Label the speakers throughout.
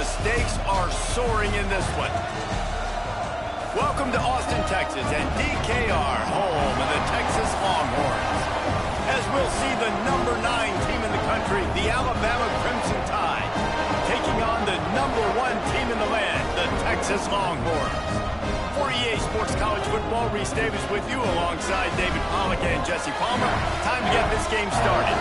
Speaker 1: stakes are soaring in this one. Welcome to Austin, Texas, and DKR, home of the Texas Longhorns. As we'll see the number 9 team in the country, the Alabama Crimson Tide, taking on the number 1 team in the land, the Texas Longhorns. For EA Sports College Football, Reese Davis with you alongside David Pollack and Jesse Palmer. Time to get this game started.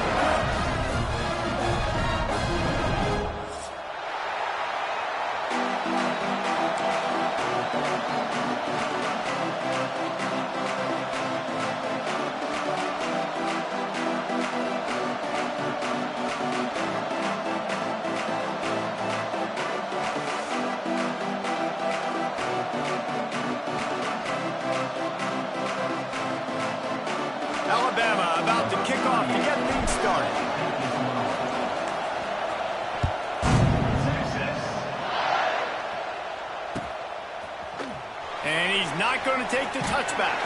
Speaker 1: Alabama about to kick off to get things started. And he's not going to take the touchback.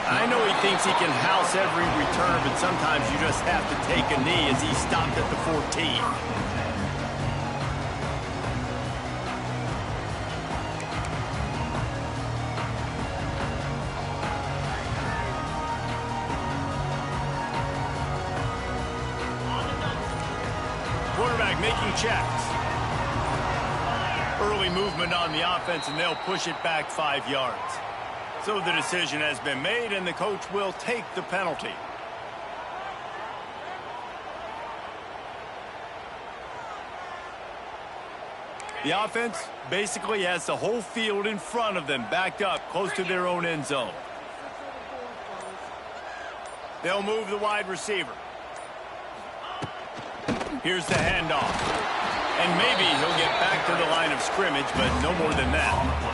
Speaker 1: I know he thinks he can house every return, but sometimes you just have to take a knee as he stopped at the 14. Quarterback making checks. Early movement on the offense, and they'll push it back 5 yards. So the decision has been made, and the coach will take the penalty. The offense basically has the whole field in front of them, backed up close to their own end zone. They'll move the wide receiver. Here's the handoff. And maybe he'll get back to the line of scrimmage, but no more than that.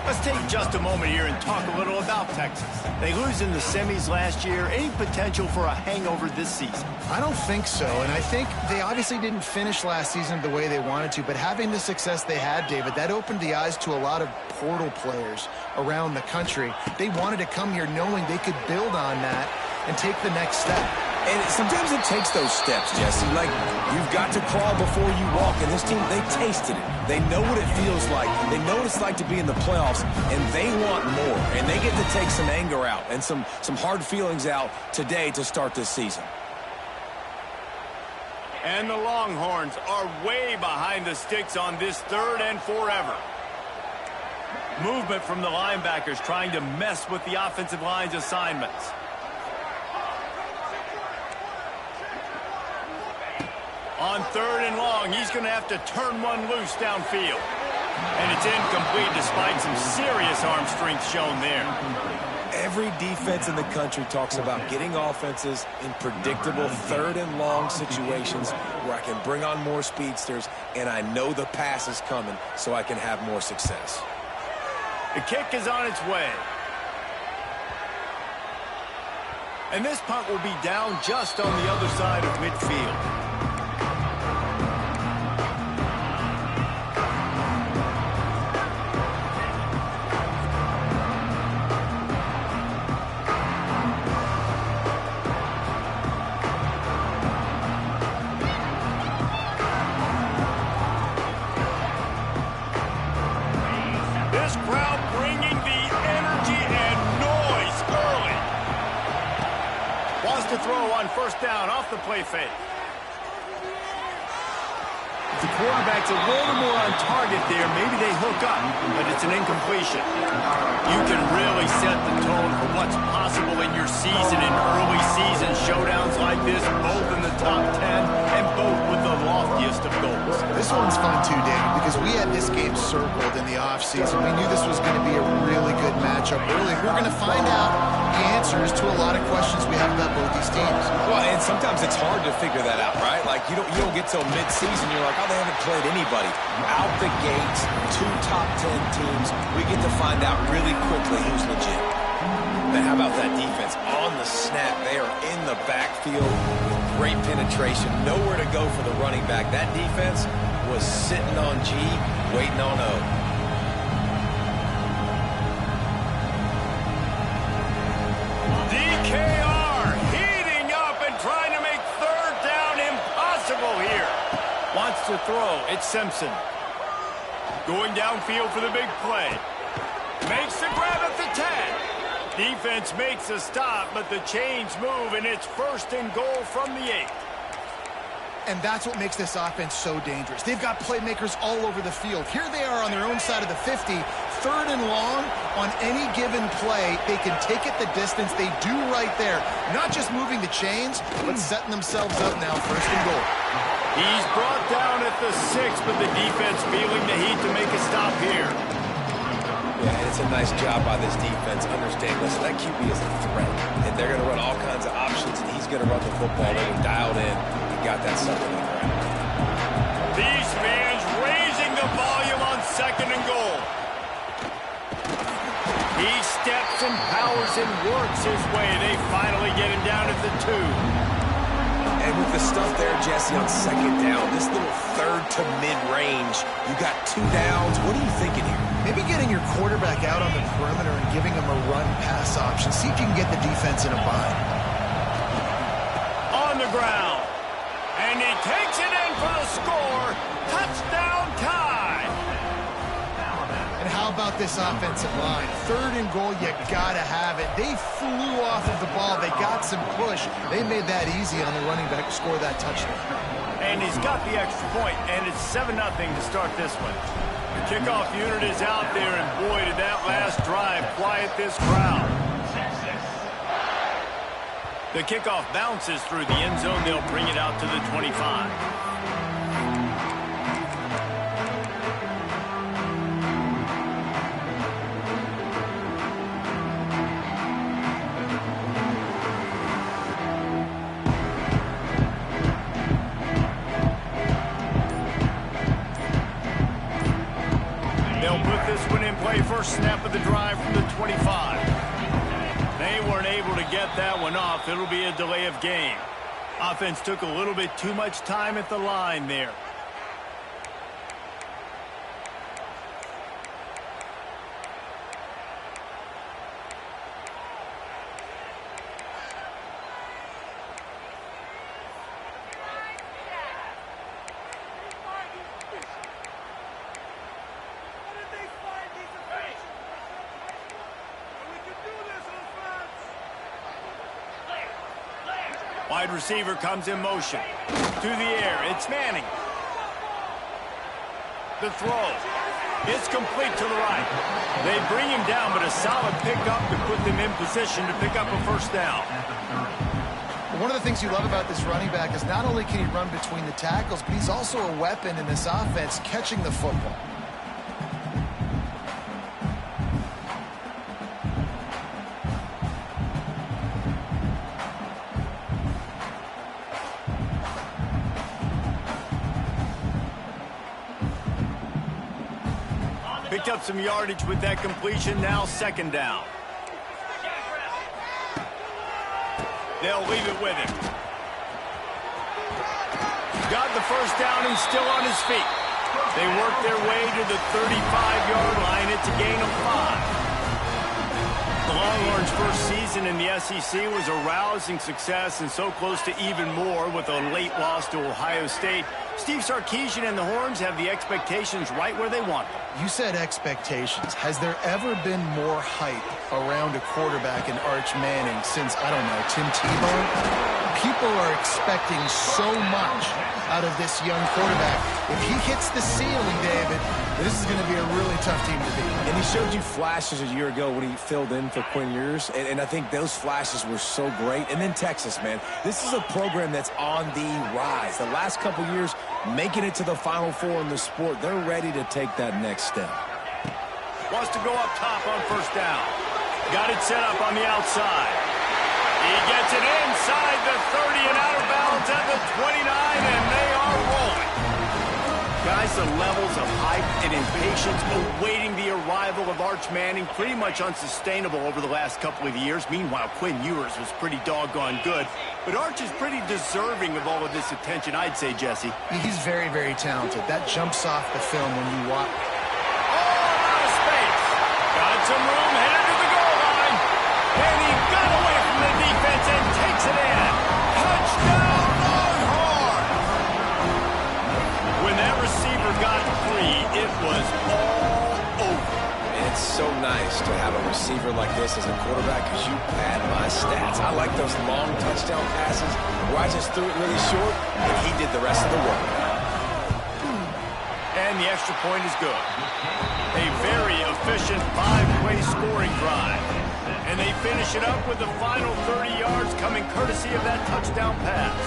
Speaker 1: Let's take just a moment here and talk a little about Texas. They lose in the semis last year. Any potential for a hangover this season?
Speaker 2: I don't think so, and I think they obviously didn't finish last season the way they wanted to, but having the success they had, David, that opened the eyes to a lot of portal players around the country. They wanted to come here knowing they could build on that and take the next step.
Speaker 3: And sometimes it takes those steps, Jesse. Like, you've got to crawl before you walk. And this team, they tasted it. They know what it feels like. They know what it's like to be in the playoffs, and they want more. And they get to take some anger out and some hard feelings out today to start this season.
Speaker 1: And the Longhorns are way behind the sticks on this 3rd and forever. Movement from the linebackers trying to mess with the offensive line's assignments. On 3rd and long, he's going to have to turn one loose downfield. And it's incomplete despite some serious arm strength shown there.
Speaker 3: Every defense in the country talks about getting offenses in predictable 3rd and long situations where I can bring on more speedsters and I know the pass is coming so I can have more success.
Speaker 1: The kick is on its way. And this punt will be down just on the other side of midfield. To throw on 1st down off the play fake. The quarterback's a little more on target there. Maybe they hook up, but it's an incompletion. You can really set the tone for what's possible in your season in early season showdowns like this, both in the top 10 and both with the loftiest of goals.
Speaker 2: This one's fun too, David, because we had this game circled in the offseason. We knew this was going to be a really good matchup early. We're going to find out the answers to a lot of questions we have about both these teams.
Speaker 3: Well, and sometimes it's hard to figure that out, right? Like, you don't get till mid-season, you're like, oh, they haven't played anybody. Out the gates, 2 top 10 teams, we get to find out really quickly who's legit. And how about that defense? On the snap, they are in the backfield with great penetration. Nowhere to go for the running back. That defense was sitting on G, waiting on O.
Speaker 1: DKR heating up and trying to make 3rd down impossible here. Wants to throw. It's Simpson. Going downfield for the big play. Makes the grab at the 10. Defense makes a stop, but the chains move, and it's 1st and goal from the 8.
Speaker 2: And that's what makes this offense so dangerous. They've got playmakers all over the field. Here they are on their own side of the 50. 3rd and long, on any given play, they can take it the distance. They do right there. Not just moving the chains, but setting themselves up now, 1st and goal.
Speaker 1: He's brought down at the 6, but the defense feeling the heat to make a stop here.
Speaker 3: Yeah, and it's a nice job by this defense. Understand, listen, that QB is a threat. And they're going to run all kinds of options, and he's going to run the football. They were dialed in. He got that something on the ground.
Speaker 1: These fans raising the volume on 2nd and goal. He steps and powers and works his way. They finally get him down at the 2.
Speaker 3: And with the stuff there, Jesse, on 2nd down, this little 3rd to mid-range, you got 2 downs. What are you thinking here?
Speaker 2: Maybe getting your quarterback out on the perimeter and giving him a run-pass option. See if you can get the defense in a bind.
Speaker 1: On the ground. And he takes it in for the score. Touchdown tie.
Speaker 2: And how about this offensive line? 3rd and goal, you gotta have it. They flew off of the ball. They got some push. They made that easy on the running back to score that touchdown.
Speaker 1: And he's got the extra point, and it's 7-0 to start this one. The kickoff unit is out there, and boy, did that last drive quiet this crowd. The kickoff bounces through the end zone. They'll bring it out to the 25. First snap of the drive from the 25. They weren't able to get that one off. It'll be a delay of game. Offense took a little bit too much time at the line there. Wide receiver comes in motion. To the air. It's Manning. The throw. It's complete to the right. They bring him down, but a solid pickup to put them in position to pick up a 1st down.
Speaker 2: One of the things you love about this running back is not only can he run between the tackles, but he's also a weapon in this offense catching the football.
Speaker 1: Picked up some yardage with that completion. Now 2nd down. They'll leave it with him. Got the 1st down and still on his feet. They work their way to the 35-yard line. It's a gain of 5. The Longhorns' first season in the SEC was a rousing success and so close to even more with a late loss to Ohio State. Steve Sarkisian and the Horns have the expectations right where they want them.
Speaker 2: You said expectations. Has there ever been more hype around a quarterback in Arch Manning since, I don't know, Tim Tebow? People are expecting so much out of this young quarterback. If he hits the ceiling, David, this is going to be a really tough team to beat.
Speaker 3: And he showed you flashes a year ago when he filled in for Quinn Ewers, and I think those flashes were so great. And then Texas, man, this is a program that's on the rise. The last couple years, making it to the Final Four in the sport, they're ready to take that next step.
Speaker 1: Wants to go up top on 1st down. Got it set up on the outside. He gets it inside the 30 and out of bounds at the 29, and they are rolling. Guys, the levels of hype and impatience awaiting the arrival of Arch Manning pretty much unsustainable over the last couple of years. Meanwhile, Quinn Ewers was pretty doggone good. But Arch is pretty deserving of all of this attention, I'd say, Jesse.
Speaker 2: He's very, very talented. That jumps off the film when you watch.
Speaker 1: Oh, out of space. Got some room, headed to the goal line. And he got away from the defense and takes it in. Touchdown, Longhorns! When that receiver got free, it It was all over.
Speaker 3: It's so nice to have a receiver like this as a quarterback because you pad my stats. I like those long touchdown passes where I just threw it really short and he did the rest of the work.
Speaker 1: And the extra point is good. A very efficient 5-play scoring drive. And they finish it up with the final 30 yards coming courtesy of that touchdown pass.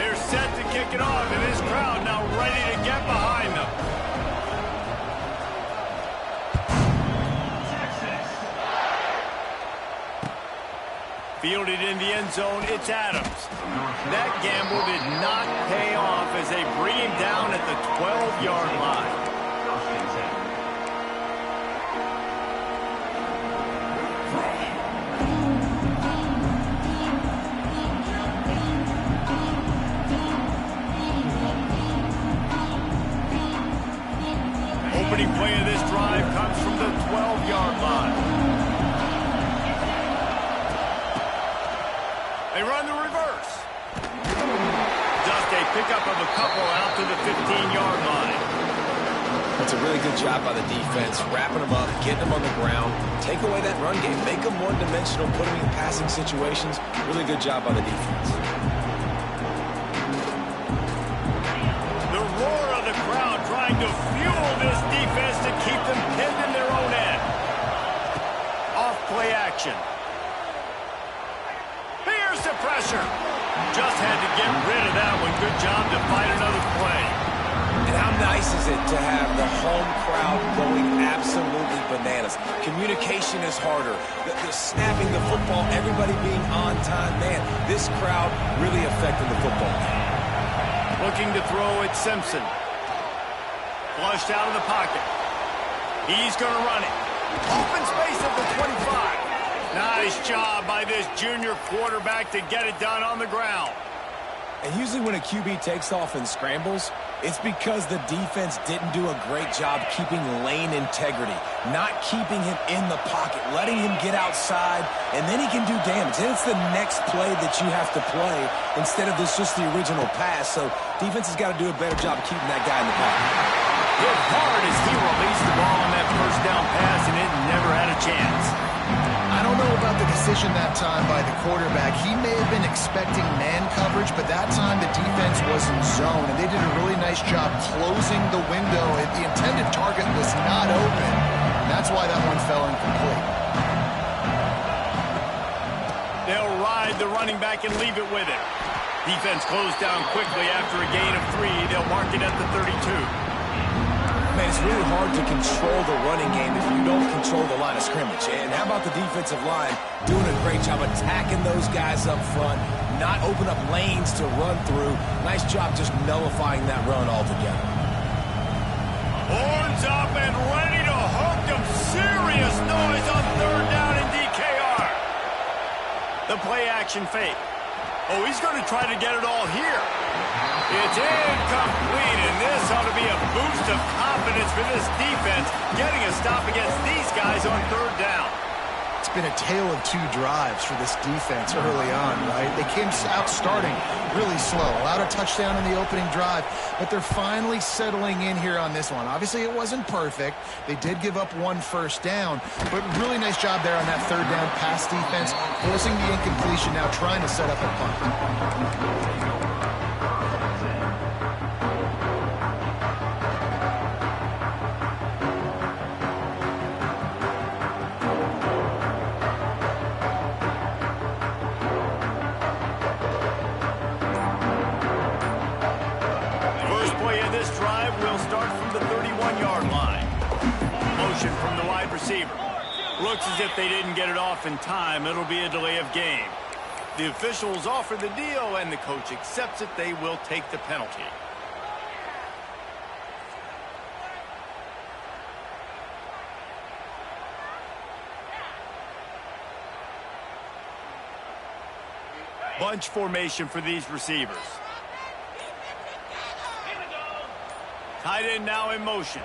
Speaker 1: They're set to kick it off, and this crowd now ready to get behind them. Fielded in the end zone, it's Adams. That gamble did not pay off as they bring him down at the 12-yard line. Opening play of this drive comes from the 12-yard line. They run the reverse. Just a pickup of a couple out to the 15-yard line.
Speaker 3: That's a really good job by the defense, wrapping them up, getting them on the ground, take away that run game, make them one-dimensional, put them in passing situations. Really good job by the defense.
Speaker 1: The roar of the crowd trying to fuel this defense to keep them pinned in their own end. Off-play action. Here's the pressure. Just had to get rid of that one. Good job to find another play.
Speaker 3: And how nice is it to have the home crowd going absolutely bananas? Communication is harder. The snapping the football, everybody being on time. Man, this crowd really affected the football game.
Speaker 1: Looking to throw it, Simpson. Flushed out of the pocket. He's going to run it. Open space at the 25. Nice job by this junior quarterback to get it done on the ground.
Speaker 3: And usually when a QB takes off and scrambles, it's because the defense didn't do a great job keeping lane integrity, not keeping him in the pocket, letting him get outside, and then he can do damage. Then it's the next play that you have to play instead of this just the original pass. So defense has got to do a better job of keeping that guy in the pocket.
Speaker 1: Hit hard as he released the ball on that first down pass, and it never had a chance.
Speaker 2: I don't know about the decision that time by the quarterback. He may have been expecting man coverage, but that time the defense was in zone, and they did a really nice job closing the window. The intended target was not open, and that's why that one fell incomplete.
Speaker 1: They'll ride the running back and leave it with it. Defense closed down quickly after a gain of 3. They'll mark it at the 32.
Speaker 3: Man, it's really hard to control the running game if you don't control the line of scrimmage. And how about the defensive line doing a great job attacking those guys up front, not open up lanes to run through. Nice job just nullifying that run altogether.
Speaker 1: Horns up and ready to hook them. Serious noise on third down in DKR. The play action fake. Oh, he's going to try to get it all here. It's incomplete, and this ought to be a boost of confidence for this defense, getting a stop against these guys on third down.
Speaker 2: It's been a tale of 2 drives for this defense early on, right? They came out starting really slow, allowed a touchdown in the opening drive, but they're finally settling in here on this one. Obviously, it wasn't perfect. They did give up 1 first down, but really nice job there on that third down pass defense, forcing the incompletion, now trying to set up a punt. From the wide receiver. Looks as if they didn't get it off in time. It'll be a delay of game. The officials offer the deal, and the coach accepts it. They will take the penalty. Bunch formation for these receivers. Tight end now in motion.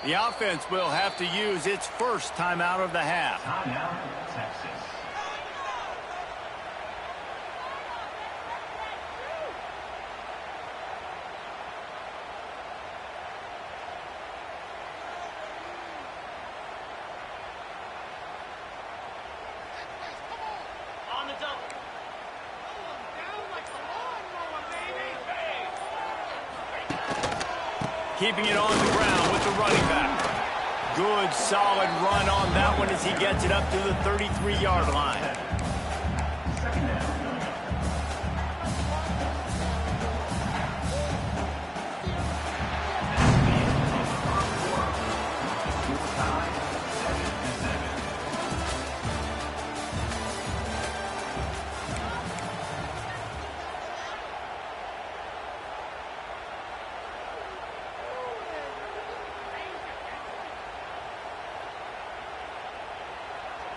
Speaker 2: The offense will have to use its first timeout of the half.
Speaker 4: Timeout, Texas.
Speaker 1: keeping it on the ground with the running back. Good, solid run on that one as he gets it up to the 33-yard line.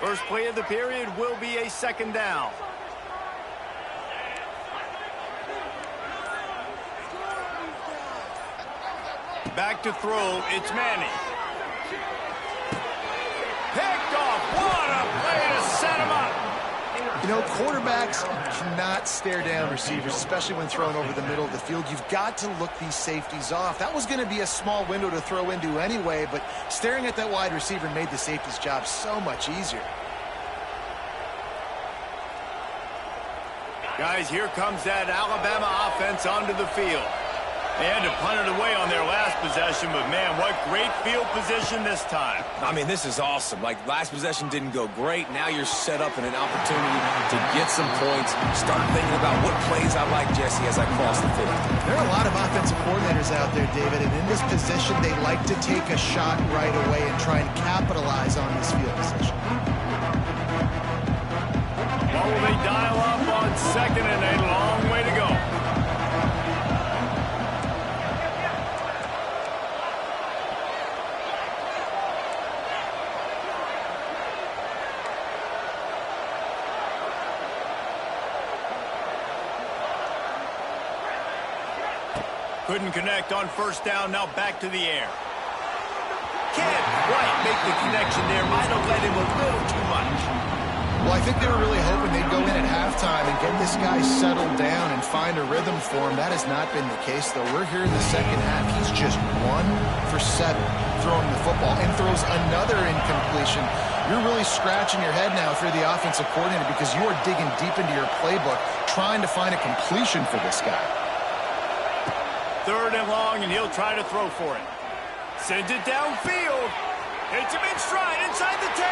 Speaker 1: First play of the period will be a second down. Back to throw, it's Manning. Picked off, what a play to set him up.
Speaker 2: You know, quarterbacks cannot stare down receivers, especially when thrown over the middle of the field. You've got to look these safeties off. That was going to be a small window to throw into anyway, but staring at that wide receiver made the safety's job so much easier.
Speaker 1: Guys, here comes that Alabama offense onto the field. They had to punt it away on their last possession, but man, what great field position this time.
Speaker 3: I mean, this is awesome. Like, last possession didn't go great. Now you're set up in an opportunity to get some points. Start thinking about what plays I like, Jesse, as I cross the field.
Speaker 2: There are a lot of offensive coordinators out there, David, and in this position, they like to take a shot right away and try and capitalize on this field position.
Speaker 1: What will they dial up on second and a long way to go? Couldn't connect on first down, now back to the air. Can't quite make the connection there. Might have led him a little too much.
Speaker 2: Well, I think they were really hoping they'd go in at halftime and get this guy settled down and find a rhythm for him. That has not been the case, though. We're here in the second half. He's just 1 for 7 throwing the football and throws another incompletion. You're really scratching your head now if you're the offensive coordinator because you are digging deep into your playbook trying to find a completion for this guy.
Speaker 1: Third and long, and he'll try to throw for it. Sends it downfield. Hits him in stride inside the 10.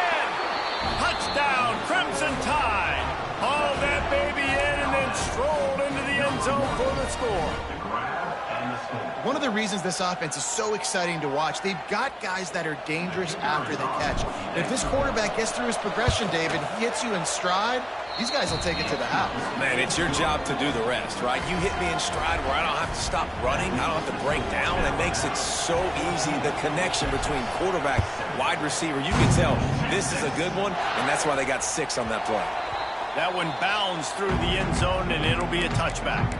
Speaker 1: Touchdown, Crimson Tide. Hauled that baby in and then strolled into the end zone for the score.
Speaker 2: One of the reasons this offense is so exciting to watch, they've got guys that are dangerous after the catch. If this quarterback gets through his progression, David, he hits you in stride, these guys will take it to the house.
Speaker 3: Man, it's your job to do the rest, right? You hit me in stride where I don't have to stop running. I don't have to break down. It makes it so easy, the connection between quarterback, wide receiver. You can tell this is a good one, and that's why they got 6 on that play.
Speaker 1: That one bounds through the end zone, and it'll be a touchback.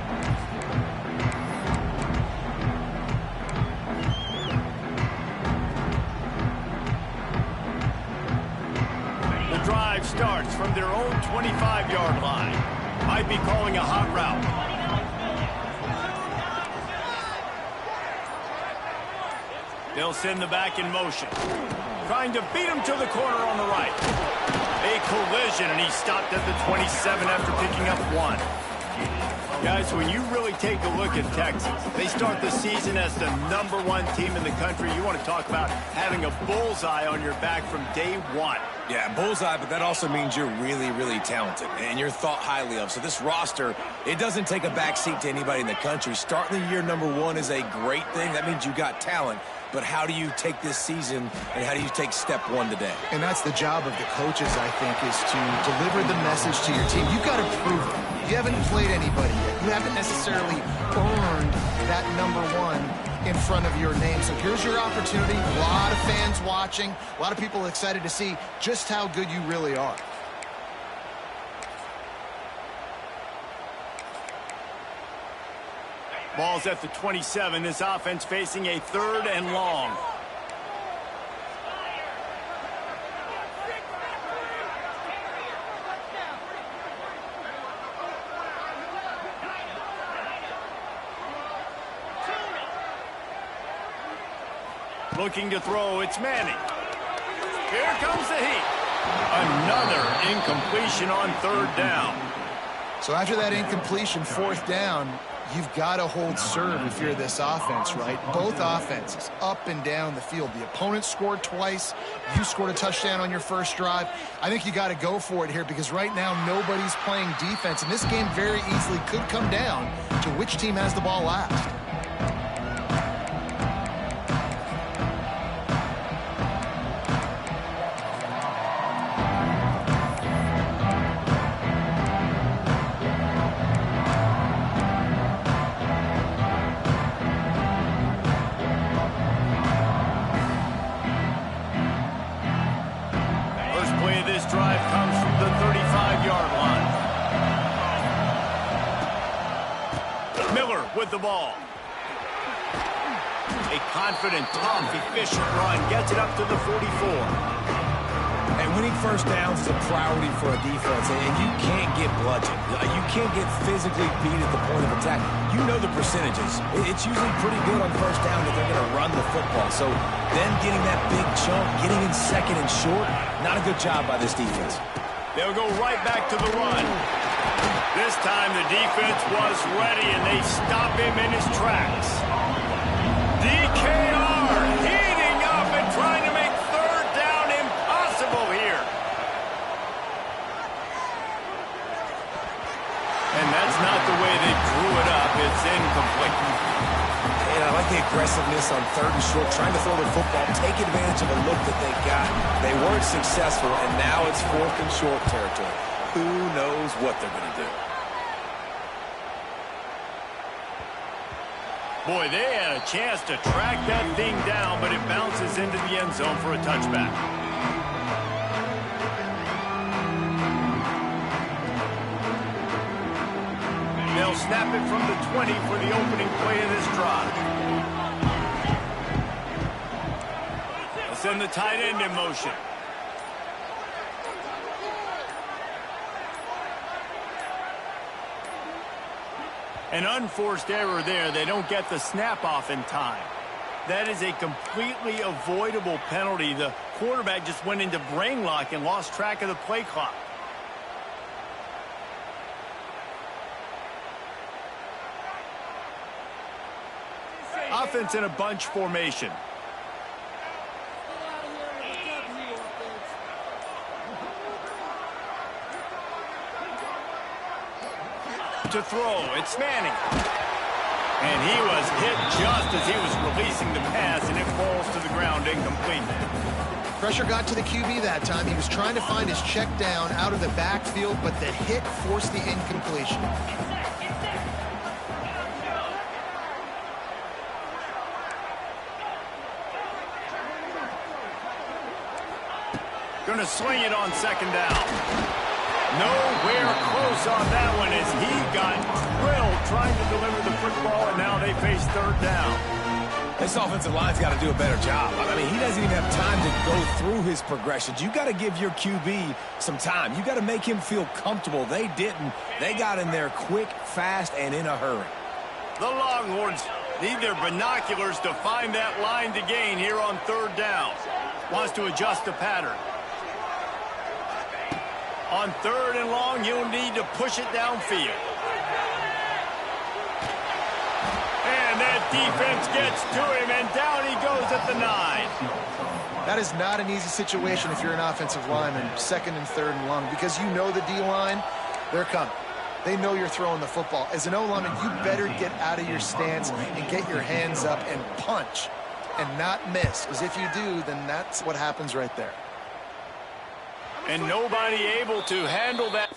Speaker 1: Drive starts from their own 25-yard line. Might be calling a hot route. They'll send the back in motion. Trying to beat him to the corner on the right. A collision, and he stopped at the 27 after picking up 1. Guys, when you really take a look at Texas, they start the season as the #1 team in the country. You want to talk about having a bullseye on your back from day 1.
Speaker 3: Yeah, bullseye, but that also means you're really, really talented, and you're thought highly of. So this roster, it doesn't take a backseat to anybody in the country. Starting the year #1 is a great thing. That means you got talent. But how do you take this season, and how do you take step 1 today?
Speaker 2: And that's the job of the coaches, I think, is to deliver the message to your team. You've got to prove it. You haven't played anybody yet. You haven't necessarily earned that #1 in front of your name. So here's your opportunity. A lot of fans watching. A lot of people excited to see just how good you really are.
Speaker 1: Ball's at the 27. This offense facing a 3rd and long. Looking to throw, it's Manning. Here comes the heat. Another incompletion on 3rd down.
Speaker 2: So after that incompletion, 4th down, You've got to hold serve if you're this offense, right? Both offenses up and down the field. The opponent scored twice. You scored a touchdown on your first drive. I think you got to go for it here because right now nobody's playing defense, and this game very easily could come down to which team has the ball last.
Speaker 1: Drive comes from the 35-yard line. Miller with the ball. A confident, tough, efficient run gets it up to the 44.
Speaker 3: And winning first downs is a priority for a defense, and you can't get bludgeoned. You can't get physically beat at the point of attack. You know the percentages. It's usually pretty good on first down that they're going to run the football. So then getting that big chunk, getting in second and short, not a good job by this defense.
Speaker 1: They'll go right back to the run. This time the defense was ready, and they stop him in his tracks. DKR heating up and trying to make third down impossible here. And that's not the way they drew it up. It's incomplete.
Speaker 3: And I like the aggressiveness on third and short, trying to throw the football, take advantage of a look that they got. They weren't successful, and now it's fourth and short territory. Who knows what they're going to do?
Speaker 1: Boy, they had a chance to track that thing down, but it bounces into the end zone for a touchback. They'll snap it from the 20 for the opening play of this drive. They'll send the tight end in motion. An unforced error there. They don't get the snap off in time. That is a completely avoidable penalty. The quarterback just went into brain lock and lost track of the play clock. Offense in a bunch formation. To throw, it's Manning. And he was hit just as he was releasing the pass, and it falls to the ground incomplete.
Speaker 2: Pressure got to the QB that time. He was trying to find his check down out of the backfield, but the hit forced the incompletion.
Speaker 1: Going to swing it on second down. Nowhere close on that one as he got drilled trying to deliver the football, and now they face third down.
Speaker 3: This offensive line's got to do a better job. I mean, he doesn't even have time to go through his progressions. You got to give your QB some time. You got to make him feel comfortable. They didn't. They got in there quick, fast, and in a hurry.
Speaker 1: The Longhorns need their binoculars to find that line to gain here on third down. Wants to adjust the pattern. On third and long, you'll need to push it downfield. And that defense gets to him, and down he goes at the 9.
Speaker 2: That is not an easy situation if you're an offensive lineman, second and third and long, because you know the D-line, they're coming. They know you're throwing the football. As an O-lineman, you better get out of your stance and get your hands up and punch and not miss, because if you do, then that's what happens right there.
Speaker 1: And nobody able to handle that.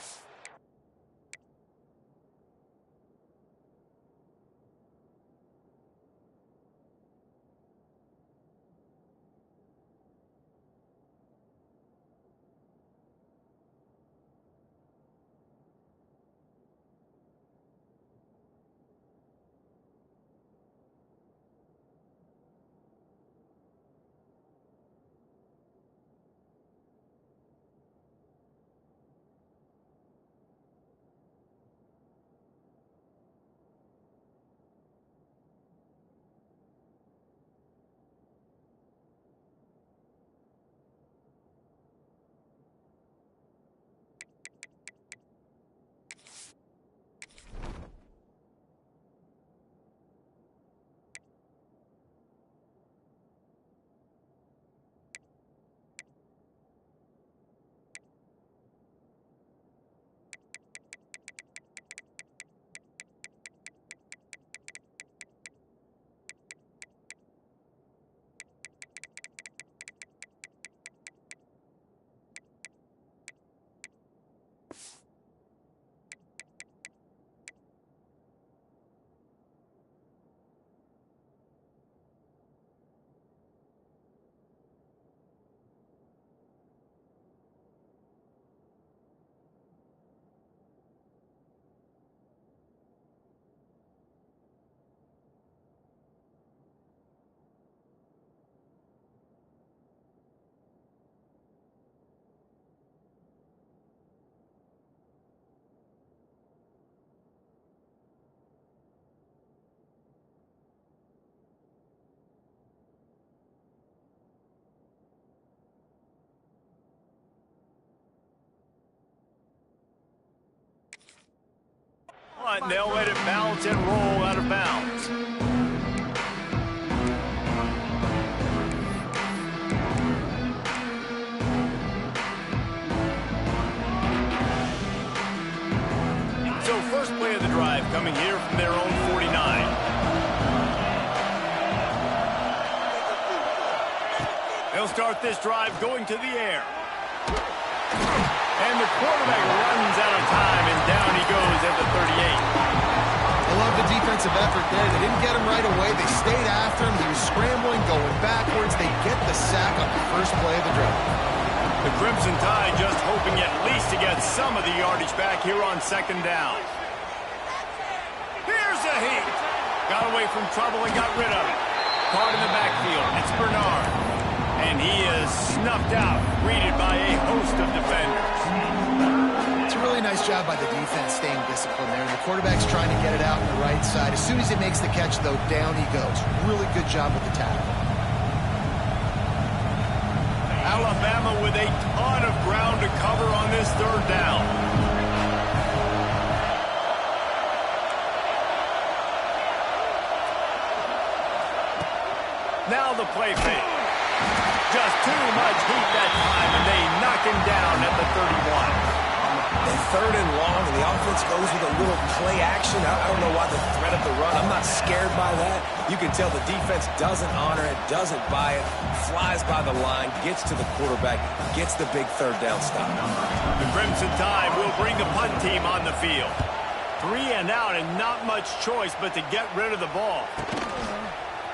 Speaker 1: punt, and they'll let it bounce and roll out of bounds. So first play of the drive coming here from their own 49. They'll start this drive going to the air. And the quarterback runs out of time, and down he goes at the 38.
Speaker 2: I love the defensive effort there. They didn't get him right away. They stayed after him. He was scrambling, going backwards. They get the sack on the first play of the drive.
Speaker 1: The Crimson Tide just hoping at least to get some of the yardage back here on second down. Here's a heat. Got away from trouble and got rid of it. Caught in the backfield. It's Bernard. And he is snuffed out, greeted by a host of defenders.
Speaker 2: It's a really nice job by the defense staying disciplined there. The quarterback's trying to get it out on the right side. As soon as he makes the catch, though, down he goes. Really good job with the tackle.
Speaker 1: Alabama with a ton of ground to cover on this third down. Now the play fake. Just too much heat that time, and they knock him down at the 31.
Speaker 3: And third and long, and the offense goes with a little play action. I don't know why the threat of the run. I'm not scared by that. You can tell the defense doesn't honor it, doesn't buy it, flies by the line, gets to the quarterback, gets the big third down stop.
Speaker 1: The Crimson Tide will bring the punt team on the field. 3 and out, and not much choice but to get rid of the ball.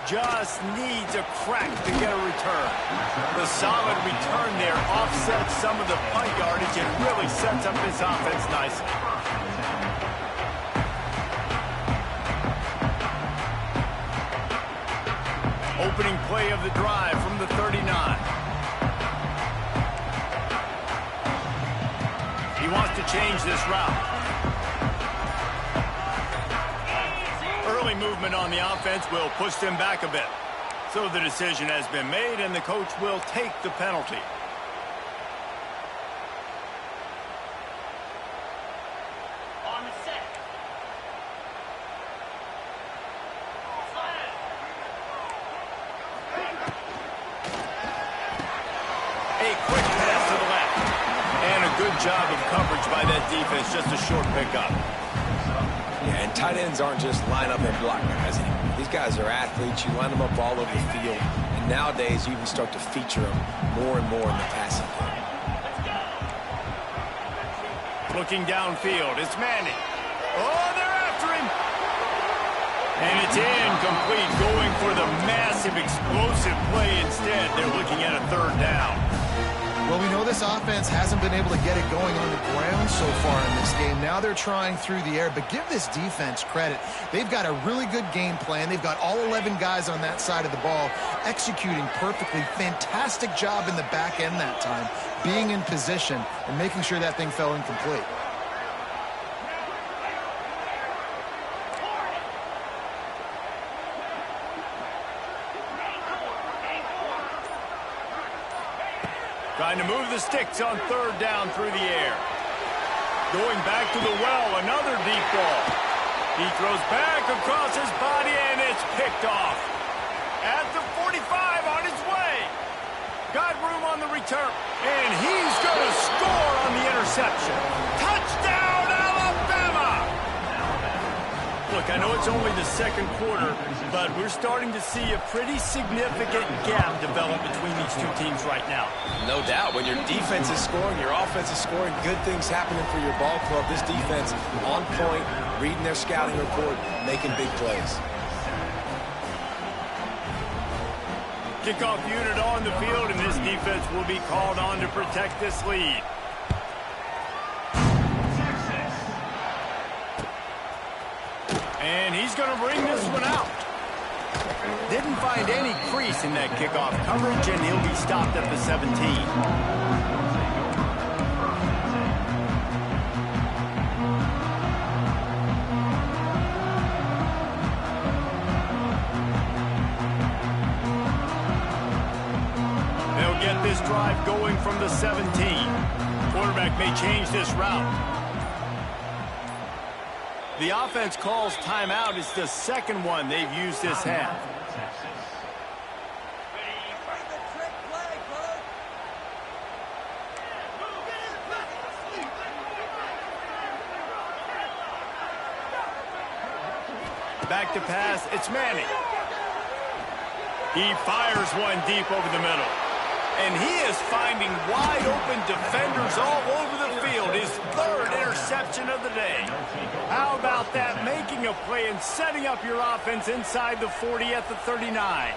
Speaker 1: Just needs a crack to get a return. The solid return there offsets some of the punt yardage and really sets up this offense nicely. Opening play of the drive from the 39. He wants to change this route. Early movement on the offense will push them back a bit. So the decision has been made, and the coach will take the penalty. On the set. A quick pass to the left. And a good job of coverage by that defense. Just a short pickup.
Speaker 3: Yeah, and tight ends aren't just line up and block guys anymore. These guys are athletes. You line them up all over the field. And nowadays, you can start to feature them more and more in the passing game.
Speaker 1: Looking downfield, it's Manning. Oh, they're after him. And it's incomplete, going for the massive, explosive play instead. They're looking at a third down.
Speaker 2: Well, we know this offense hasn't been able to get it going on the ground so far in this game. Now they're trying through the air, but give this defense credit. They've got a really good game plan. They've got all 11 guys on that side of the ball executing perfectly. Fantastic job in the back end that time, being in position and making sure that thing fell incomplete.
Speaker 1: Trying to move the sticks on third down through the air. Going back to the well, another deep ball. He throws back across his body, and it's picked off. At the 45 on his way. Got room on the return, and he's going to score on the interception. Touchdown, Alabama! Look, I know it's only the second quarter, but we're starting to see a pretty significant gap develop between these two teams right now.
Speaker 3: No doubt. When your defense is scoring, your offense is scoring, good things happening for your ball club. This defense on point, reading their scouting report, making big plays.
Speaker 1: Kickoff unit on the field, and this defense will be called on to protect this lead. And he's going to bring this one out. Didn't find any crease in that kickoff coverage, and he'll be stopped at the 17. They'll get this drive going from the 17. Quarterback may change this route. The offense calls timeout. It's the second one they've used this half. Back to pass. It's Manning. He fires one deep over the middle. And he is finding wide-open defenders all over the field. His third interception of the day. How about that? Making a play and setting up your offense inside the 40 at the 39.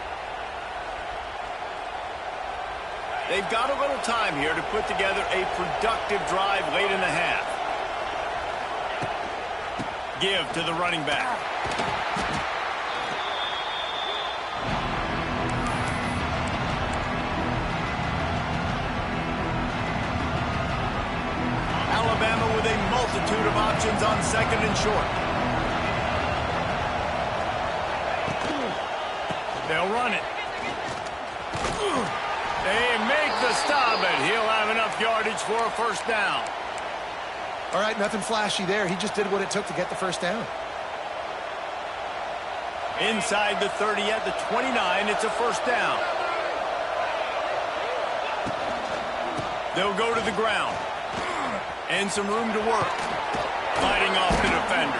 Speaker 1: They've got a little time here to put together a productive drive late in the half. Give to the running back. Alabama with a multitude of options on second and short. They'll run it. They make the stop, and he'll have enough yardage for a first down.
Speaker 2: All right, nothing flashy there. He just did what it took to get the first down.
Speaker 1: Inside the 30 at the 29, it's a first down. They'll go to the ground. And some room to work. Fighting off the defender.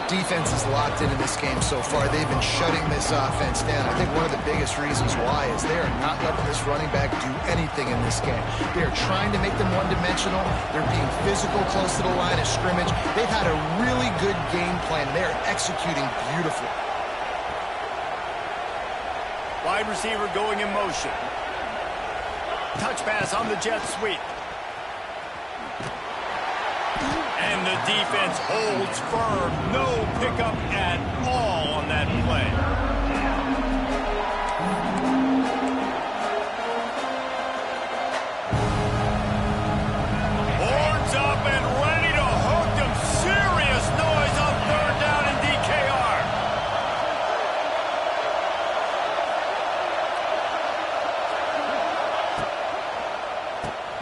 Speaker 2: Defense is locked in this game so far. They've been shutting this offense down. I think one of the biggest reasons why is they are not letting this running back do anything in this game. They are trying to make them one-dimensional. They're being physical close to the line of scrimmage. They've had a really good game plan. They're executing beautifully.
Speaker 1: Wide receiver going in motion. Touch pass on the jet sweep. And the defense holds firm. No pickup at all on that play. Horns up and ready to hook them. Serious noise on third down in DKR.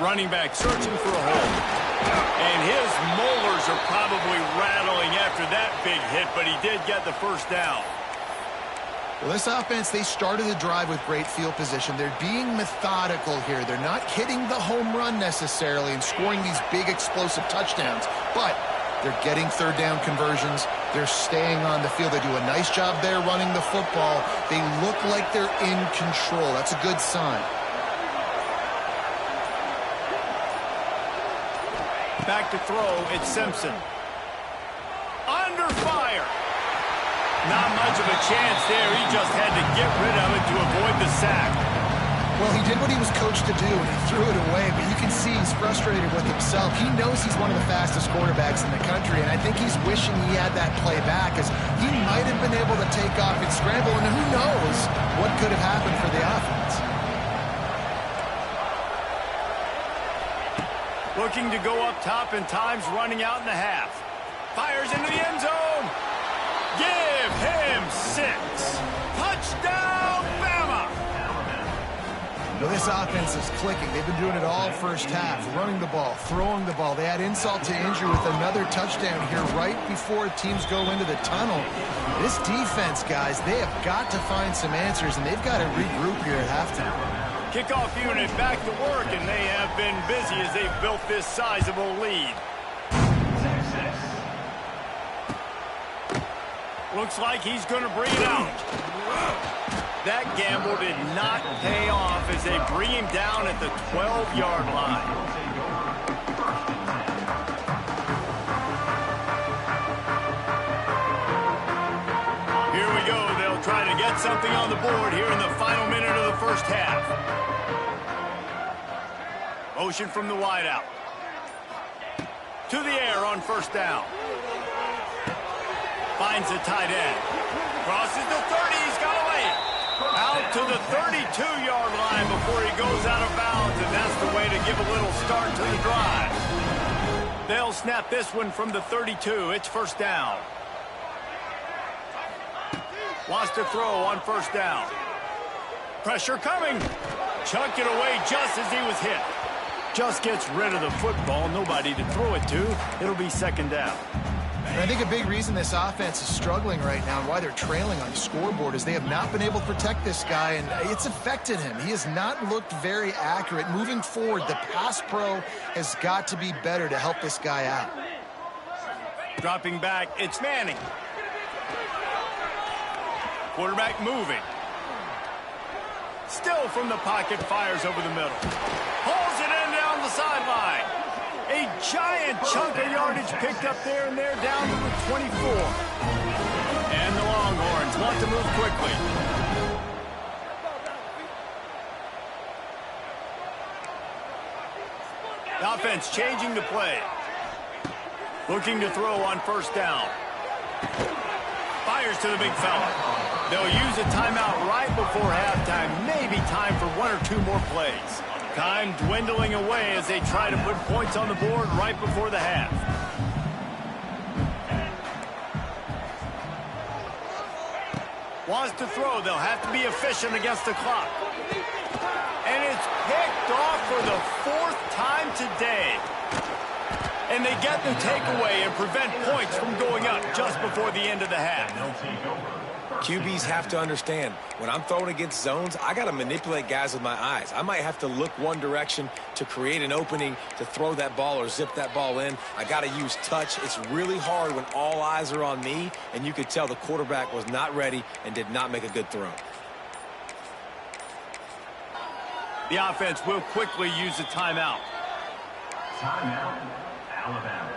Speaker 1: Running back searching for a hole. And his molars are probably rattling after that big hit, but he did get the first down.
Speaker 2: Well, this offense, they started the drive with great field position. They're being methodical here. They're not hitting the home run necessarily and scoring these big explosive touchdowns, but they're getting third down conversions. They're staying on the field. They do a nice job there running the football. They look like they're in control. That's a good sign.
Speaker 1: Back to throw, it's Simpson. Under fire. Not much of a chance there. He just had to get rid of it to avoid the sack.
Speaker 2: Well, he did what he was coached to do, and he threw it away, but you can see he's frustrated with himself. He knows he's one of the fastest quarterbacks in the country, and I think he's wishing he had that play back, as he might have been able to take off and scramble, and who knows what could have happened for the offense.
Speaker 1: Looking to go up top, and time's running out in the half. Fires into the end zone. Give him 6. Touchdown, Bama!
Speaker 2: Well, this offense is clicking. They've been doing it all first half, running the ball, throwing the ball. They had insult to injury with another touchdown here right before teams go into the tunnel. This defense, guys, they have got to find some answers, and they've got to regroup here at halftime.
Speaker 1: Kickoff unit back to work, and they have been busy as they've built this sizable lead. Looks like he's going to bring it out. That gamble did not pay off as they bring him down at the 12-yard line. Here we go. They'll try to get something on the board here in the final minute of the first half. Motion from the wideout. To the air on first down. Finds the tight end. Crosses the 30. He's got away. Out to the 32-yard line before he goes out of bounds, and that's the way to give a little start to the drive. They'll snap this one from the 32. It's first down. Wants to throw on first down. Pressure coming. Chuck it away just as he was hit. Just gets rid of the football. Nobody to throw it to. It'll be second down.
Speaker 2: And I think a big reason this offense is struggling right now and why they're trailing on the scoreboard is they have not been able to protect this guy, and it's affected him. He has not looked very accurate. Moving forward, the pass pro has got to be better to help this guy out.
Speaker 1: Dropping back, it's Manning. Quarterback moving. Still from the pocket, fires over the middle. Pulls it in down the sideline. A giant chunk of yardage picked up there, and they're down to the 24. And the Longhorns want to move quickly. The offense changing the play. Looking to throw on first down. Fires to the big fella. They'll use a timeout right before halftime. Maybe time for one or two more plays. Time dwindling away as they try to put points on the board right before the half. Wants to throw. They'll have to be efficient against the clock. And it's picked off for the fourth time today. And they get the takeaway and prevent points from going up just before the end of the half.
Speaker 3: QBs have to understand, when I'm throwing against zones, I got to manipulate guys with my eyes. I might have to look one direction to create an opening to throw that ball or zip that ball in. I got to use touch. It's really hard when all eyes are on me, and you could tell the quarterback was not ready and did not make a good throw.
Speaker 1: The offense will quickly use a timeout.
Speaker 4: Timeout, Alabama.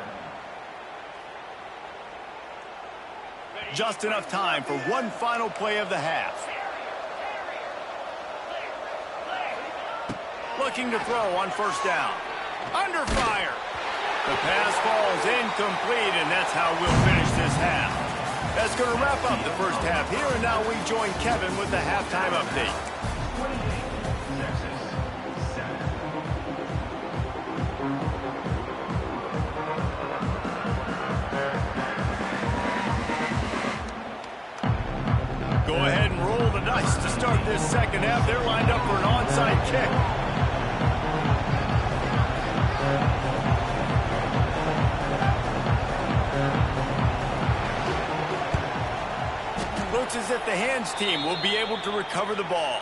Speaker 1: Just enough time for one final play of the half. Looking to throw on first down. Under fire. The pass falls incomplete, and that's how we'll finish this half. That's going to wrap up the first half here, and now we join Kevin with the halftime update. Go ahead and roll the dice to start this second half. They're lined up for an onside kick. Looks as if the hands team will be able to recover the ball.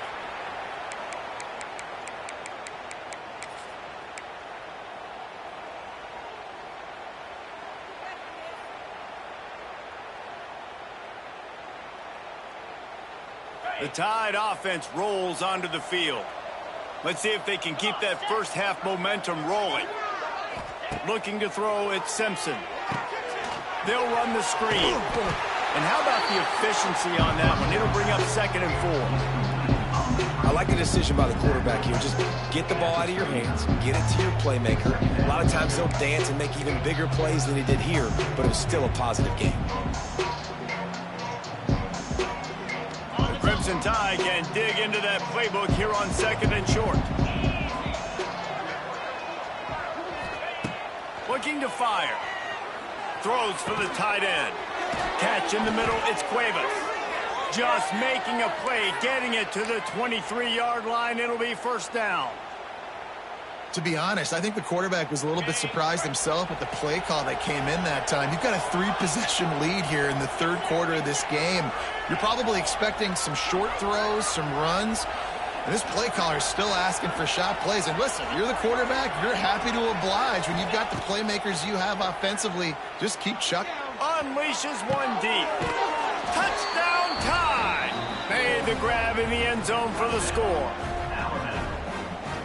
Speaker 1: The Tide offense rolls onto the field. Let's see if they can keep that first half momentum rolling. Looking to throw, it's Simpson. They'll run the screen. And how about the efficiency on that one? It'll bring up 2nd and 4.
Speaker 3: I like the decision by the quarterback here. Just get the ball out of your hands, get it to your playmaker. A lot of times they'll dance and make even bigger plays than he did here, but it was still a positive game.
Speaker 1: Crimson Tide can dig into that playbook here on 2nd and short. Looking to fire. Throws for the tight end. Catch in the middle, it's Cuevas. Just making a play, getting it to the 23-yard line. It'll be first down.
Speaker 2: To be honest, I think the quarterback was a little bit surprised himself with the play call that came in that time. You've got a 3-possession lead here in the third quarter of this game. You're probably expecting some short throws, some runs. And this play caller is still asking for shot plays. And listen, you're the quarterback. You're happy to oblige when you've got the playmakers you have offensively. Just keep chucking.
Speaker 1: Unleashes one deep. Touchdown Tide. Made the grab in the end zone for the score.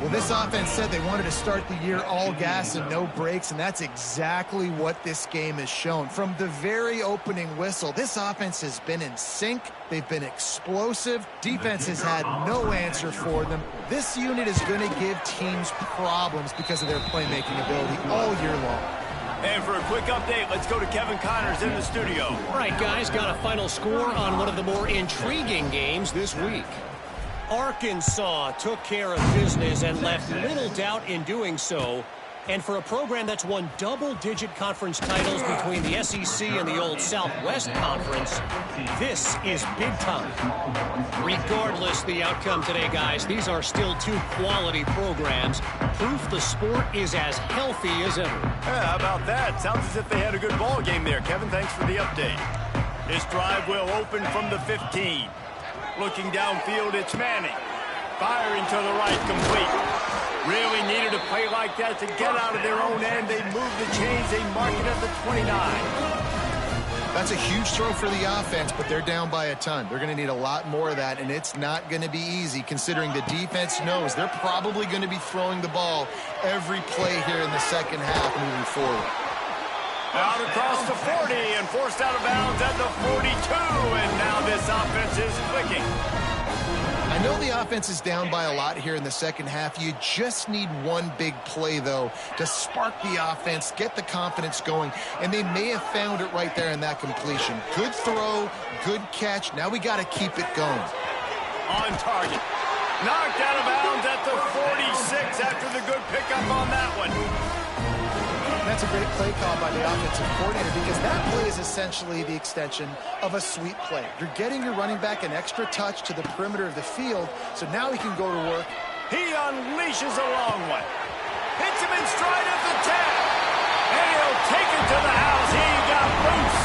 Speaker 2: Well, this offense said they wanted to start the year all gas and no brakes, and that's exactly what this game has shown. From the very opening whistle, this offense has been in sync. They've been explosive. Defense has had no answer for them. This unit is going to give teams problems because of their playmaking ability all year long.
Speaker 1: And for a quick update, let's go to Kevin Connors in the studio.
Speaker 5: All right, guys, got a final score on one of the more intriguing games this week. Arkansas took care of business and left little doubt in doing so. And for a program that's won double-digit conference titles between the SEC and the old Southwest Conference, this is big time. Regardless the outcome today, guys, these are still two quality programs. Proof the sport is as healthy as ever.
Speaker 1: Yeah, how about that? Sounds as if they had a good ball game there. Kevin, thanks for the update. This drive will open from the 15. Looking downfield, it's Manning. Firing to the right, complete. Really needed a play like that to get out of their own end. They move the chains. They mark it at the 29.
Speaker 2: That's a huge throw for the offense, but they're down by a ton. They're going to need a lot more of that, and it's not going to be easy considering the defense knows they're probably going to be throwing the ball every play here in the second half moving forward.
Speaker 1: Out across the 40 and forced out of bounds at the 42, and now this offense is clicking.
Speaker 2: I know the offense is down by a lot here in the second half. You just need one big play, though, to spark the offense, get the confidence going, and they may have found it right there in that completion. Good throw, good catch. Now we got to keep it going.
Speaker 1: On target. Knocked out of bounds at the 46 after the good pickup on that one.
Speaker 2: That's a great play call by the offensive coordinator because that play is essentially the extension of a sweep play. You're getting your running back an extra touch to the perimeter of the field, so now he can go to work.
Speaker 1: He unleashes a long one. Hits him in stride at the 10. And he'll take it to the house. He got loose.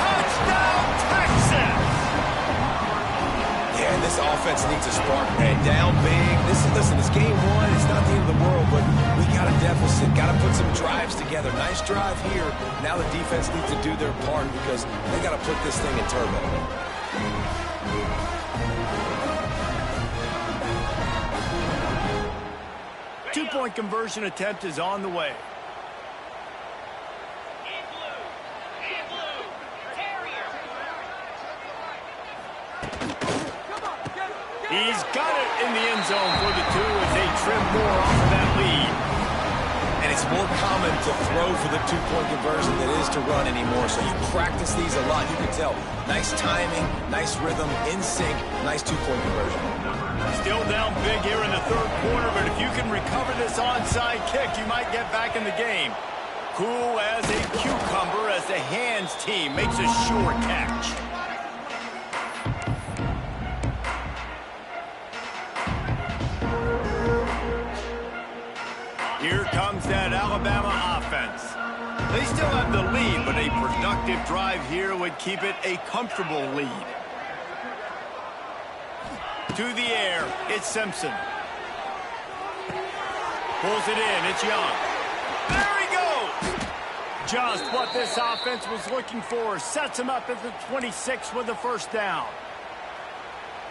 Speaker 1: Touchdown, Texas!
Speaker 3: Yeah, and this offense needs a spark. And down big. Listen, it's game one. It's not the end of the world, but we got a deficit. Got to put some drives together. Nice drive here. Now the defense needs to do their part because they got to put this thing in turbo.
Speaker 1: Two-point conversion attempt is on the way. He's got it in the end zone for the two as they trim more off of that lead.
Speaker 3: And it's more common to throw for the two-point conversion than it is to run anymore. So you practice these a lot. You can tell. Nice timing, nice rhythm, in sync, nice two-point conversion.
Speaker 1: Still down big here in the third quarter, but if you can recover this onside kick, you might get back in the game. Cool as a cucumber as the hands team makes a sure catch. Here comes that Alabama offense. They still have the lead, but a productive drive here would keep it a comfortable lead. To the air, it's Simpson. Pulls it in, it's Young. There he goes! Just what this offense was looking for. Sets him up at the 26 with the first down.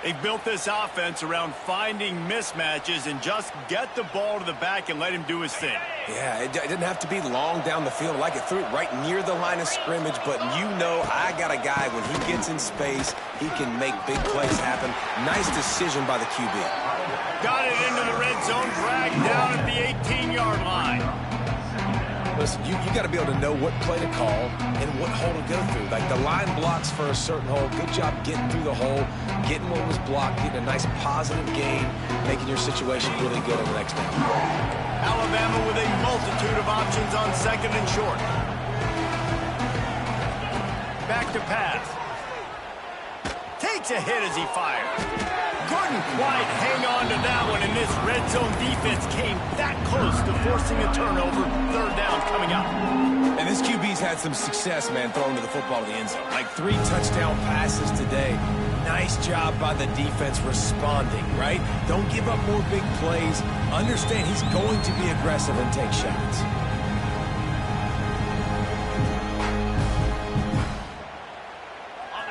Speaker 1: They've built this offense around finding mismatches and just get the ball to the back and let him do his thing.
Speaker 3: Yeah, it didn't have to be long down the field. Like it threw it right near the line of scrimmage, but you know I got a guy, when he gets in space, he can make big plays happen. Nice decision by the QB.
Speaker 1: Got it into the red zone, dragged down at the 18-yard line.
Speaker 3: Listen, you got to be able to know what play to call and what hole to go through. Like the line blocks for a certain hole. Good job getting through the hole, getting what was blocked, getting a nice positive gain, making your situation really good on the next down.
Speaker 1: Alabama with a multitude of options on second and short. Back to pass. Takes a hit as he fires. Couldn't quite hang on to that one, and this red zone defense came that close to forcing a turnover. Third down coming up.
Speaker 3: And this QB's had some success, man, throwing to the football to the end zone. Like 3 touchdown passes today. Nice job by the defense responding, right? Don't give up more big plays. Understand he's going to be aggressive and take shots.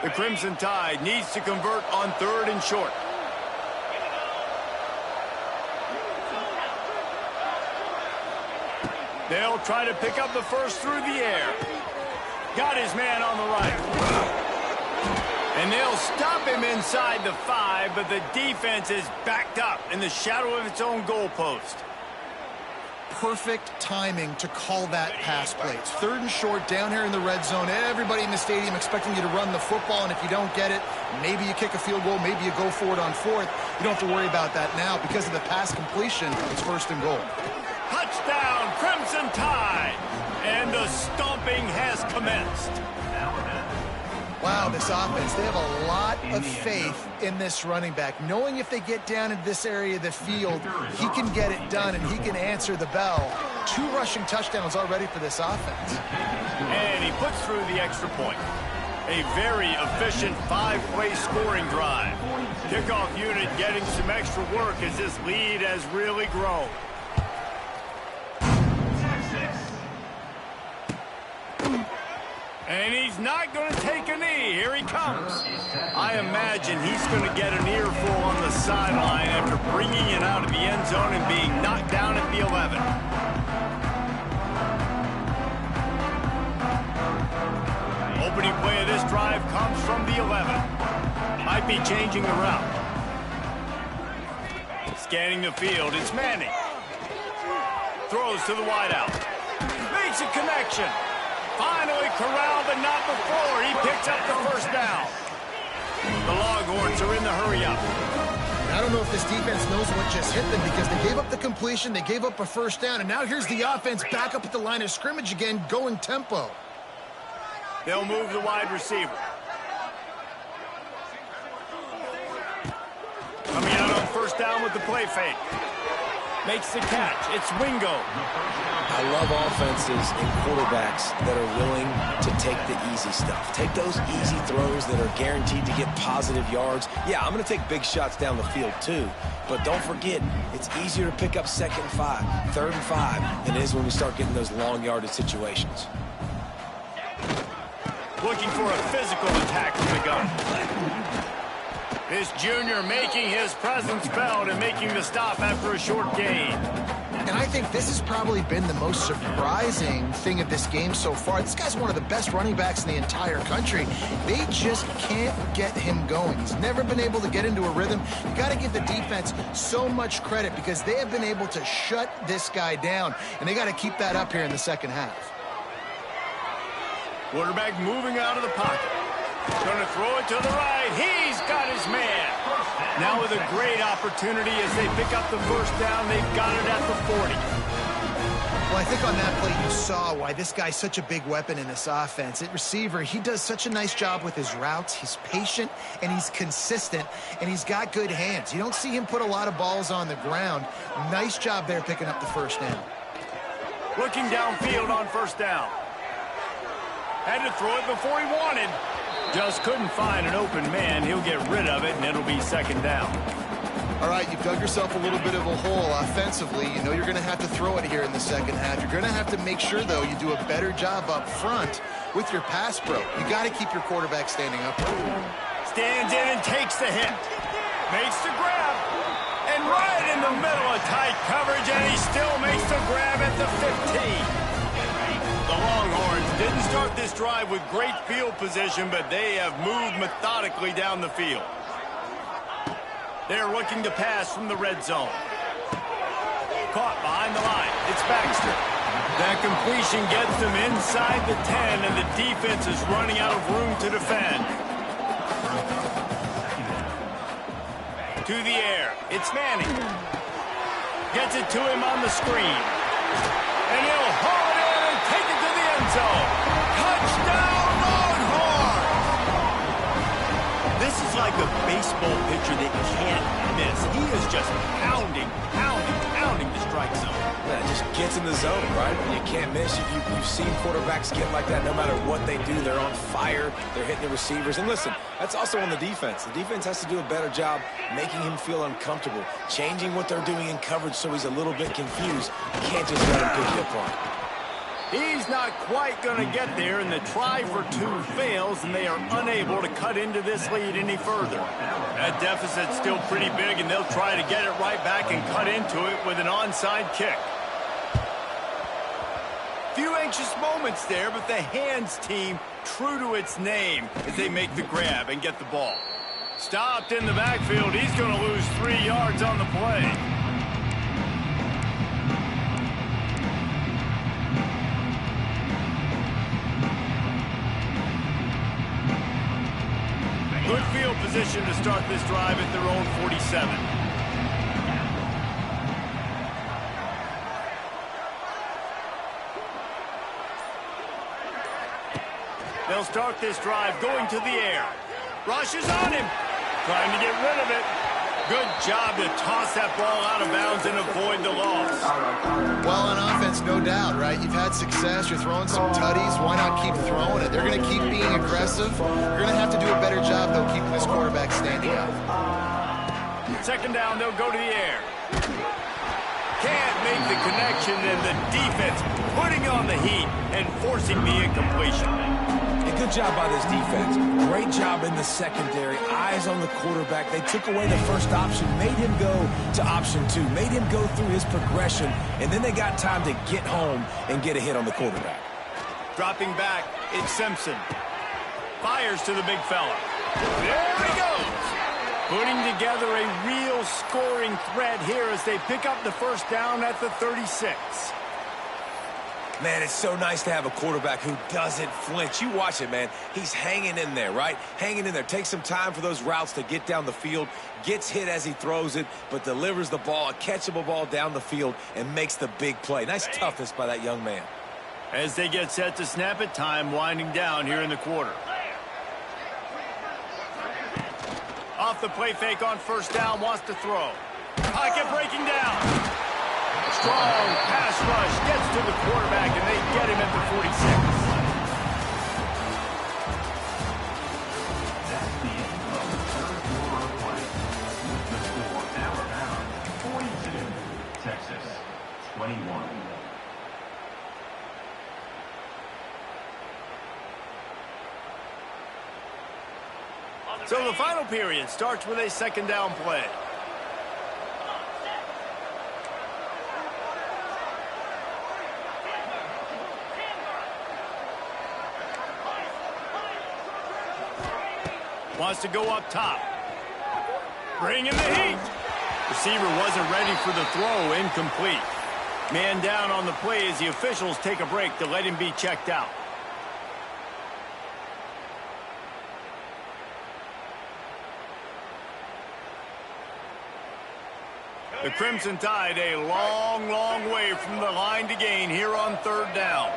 Speaker 1: The Crimson Tide needs to convert on third and short. They'll try to pick up the first through the air. Got his man on the right. And they'll stop him inside the 5, but the defense is backed up in the shadow of its own goalpost.
Speaker 2: Perfect timing to call that pass play. It's third and short down here in the red zone. Everybody in the stadium expecting you to run the football, and if you don't get it, maybe you kick a field goal, maybe you go for it on fourth. You don't have to worry about that now. Because of the pass completion, it's first and goal.
Speaker 1: Touchdown, Crimson untied. And the stomping has commenced.
Speaker 2: Wow, this offense, they have a lot of faith in this running back, knowing if they get down into this area of the field, he can get it done and he can answer the bell. 2 rushing touchdowns already for this offense.
Speaker 1: And he puts through the extra point. A very efficient 5-play scoring drive. Kickoff unit getting some extra work as this lead has really grown. And he's not going to take a knee. Here he comes. I imagine he's going to get an earful on the sideline after bringing it out of the end zone and being knocked down at the 11. Opening play of this drive comes from the 11. Might be changing the route. Scanning the field, it's Manning. Throws to the wideout. Makes a connection. Finally corralled, but not before. He picks up the first down. The Longhorns are in the hurry-up.
Speaker 2: I don't know if this defense knows what just hit them because they gave up the completion, they gave up a first down, and now here's the offense back up at the line of scrimmage again, going tempo.
Speaker 1: They'll move the wide receiver. Coming out on first down with the play fake. Makes the catch. It's Wingo.
Speaker 3: I love offenses and quarterbacks that are willing to take the easy stuff. Take those easy throws that are guaranteed to get positive yards. Yeah, I'm going to take big shots down the field too. But don't forget, it's easier to pick up 2nd and 5, 3rd and 5 than it is when we start getting those long yardage situations.
Speaker 1: Looking for a physical attack from the gun. This junior making his presence felt and making the stop after a short gain.
Speaker 2: And I think this has probably been the most surprising thing of this game so far. This guy's one of the best running backs in the entire country. They just can't get him going. He's never been able to get into a rhythm. You got to give the defense so much credit because they have been able to shut this guy down, and they got to keep that up here in the second half.
Speaker 1: Quarterback moving out of the pocket. Going to throw it to the right. He's got his man. Now with a great opportunity as they pick up the first down. They've got it at the 40.
Speaker 2: Well, I think on that play you saw why this guy's such a big weapon in this offense. At receiver, he does such a nice job with his routes. He's patient, and he's consistent, and he's got good hands. You don't see him put a lot of balls on the ground. Nice job there picking up the first down.
Speaker 1: Looking downfield on first down. Had to throw it before he wanted. Just couldn't find an open man. He'll get rid of it, and it'll be second down.
Speaker 2: All right, you've dug yourself a little bit of a hole offensively. You know you're going to have to throw it here in the second half. You're going to have to make sure, though, you do a better job up front with your pass pro. You got to keep your quarterback standing up.
Speaker 1: Stands in and takes the hit. Makes the grab. And right in the middle of tight coverage, and he still makes the grab at the 15. The Longhorns didn't start this drive with great field position, but they have moved methodically down the field. They're looking to pass from the red zone. Caught behind the line. It's Baxter. That completion gets them inside the 10, and the defense is running out of room to defend. To the air. It's Manning. Gets it to him on the screen. And he'll haul it in and take it to the end zone. Touchdown, Longhorns! This is like a baseball pitcher that can't miss. He is just pounding the strike zone.
Speaker 3: Yeah, it just gets in the zone, right? You can't miss. You've seen quarterbacks get like that no matter what they do. They're on fire. They're hitting the receivers. And listen, that's also on the defense. The defense has to do a better job making him feel uncomfortable, changing what they're doing in coverage so he's a little bit confused. You can't just let him pick you apart.
Speaker 1: He's not quite going to get there, and the try for two fails, and they are unable to cut into this lead any further. That deficit's still pretty big, and they'll try to get it right back and cut into it with an onside kick. Few anxious moments there, but the hands team true to its name as they make the grab and get the ball. Stopped in the backfield. He's going to lose 3 yards on the play. Good field position to start this drive at their own 47. They'll start this drive going to the air. Rushes on him. Trying to get rid of it. Good job to toss that ball out of bounds and avoid the loss.
Speaker 2: Well, on offense, no doubt, right? You've had success. You're throwing some tutties. Why not keep throwing it? They're going to keep being aggressive. You're going to have to do a better job, though, keeping this quarterback standing up.
Speaker 1: Second down, they'll go to the air. Can't make the connection, and the defense putting on the heat and forcing the incompletion.
Speaker 3: Good job by this defense. Great job in the secondary. Eyes on the quarterback. They took away the first option, made him go to option 2, made him go through his progression, and then they got time to get home and get a hit on the quarterback.
Speaker 1: Dropping back, it's Simpson. Fires to the big fella. There he goes. Putting together a real scoring threat here as they pick up the first down at the 36.
Speaker 3: Man, it's so nice to have a quarterback who doesn't flinch. You watch it, man. He's hanging in there, right? Hanging in there. Takes some time for those routes to get down the field. Gets hit as he throws it, but delivers the ball, a catchable ball down the field, and makes the big play. Nice toughness by that young man.
Speaker 1: As they get set to snap it, time winding down here in the quarter. Off the play fake on first down, wants to throw. Pocket breaking down. Strong pass rush gets to the quarterback, and they get him at the 46.
Speaker 4: That's the end of the third quarter of play. The score, Alabama 42, Texas 21.
Speaker 1: So the final period starts with a second down play. Wants to go up top. Bring in the heat. Receiver wasn't ready for the throw. Incomplete. Man down on the play as the officials take a break to let him be checked out. The Crimson Tide a long, long way from the line to gain here on third down.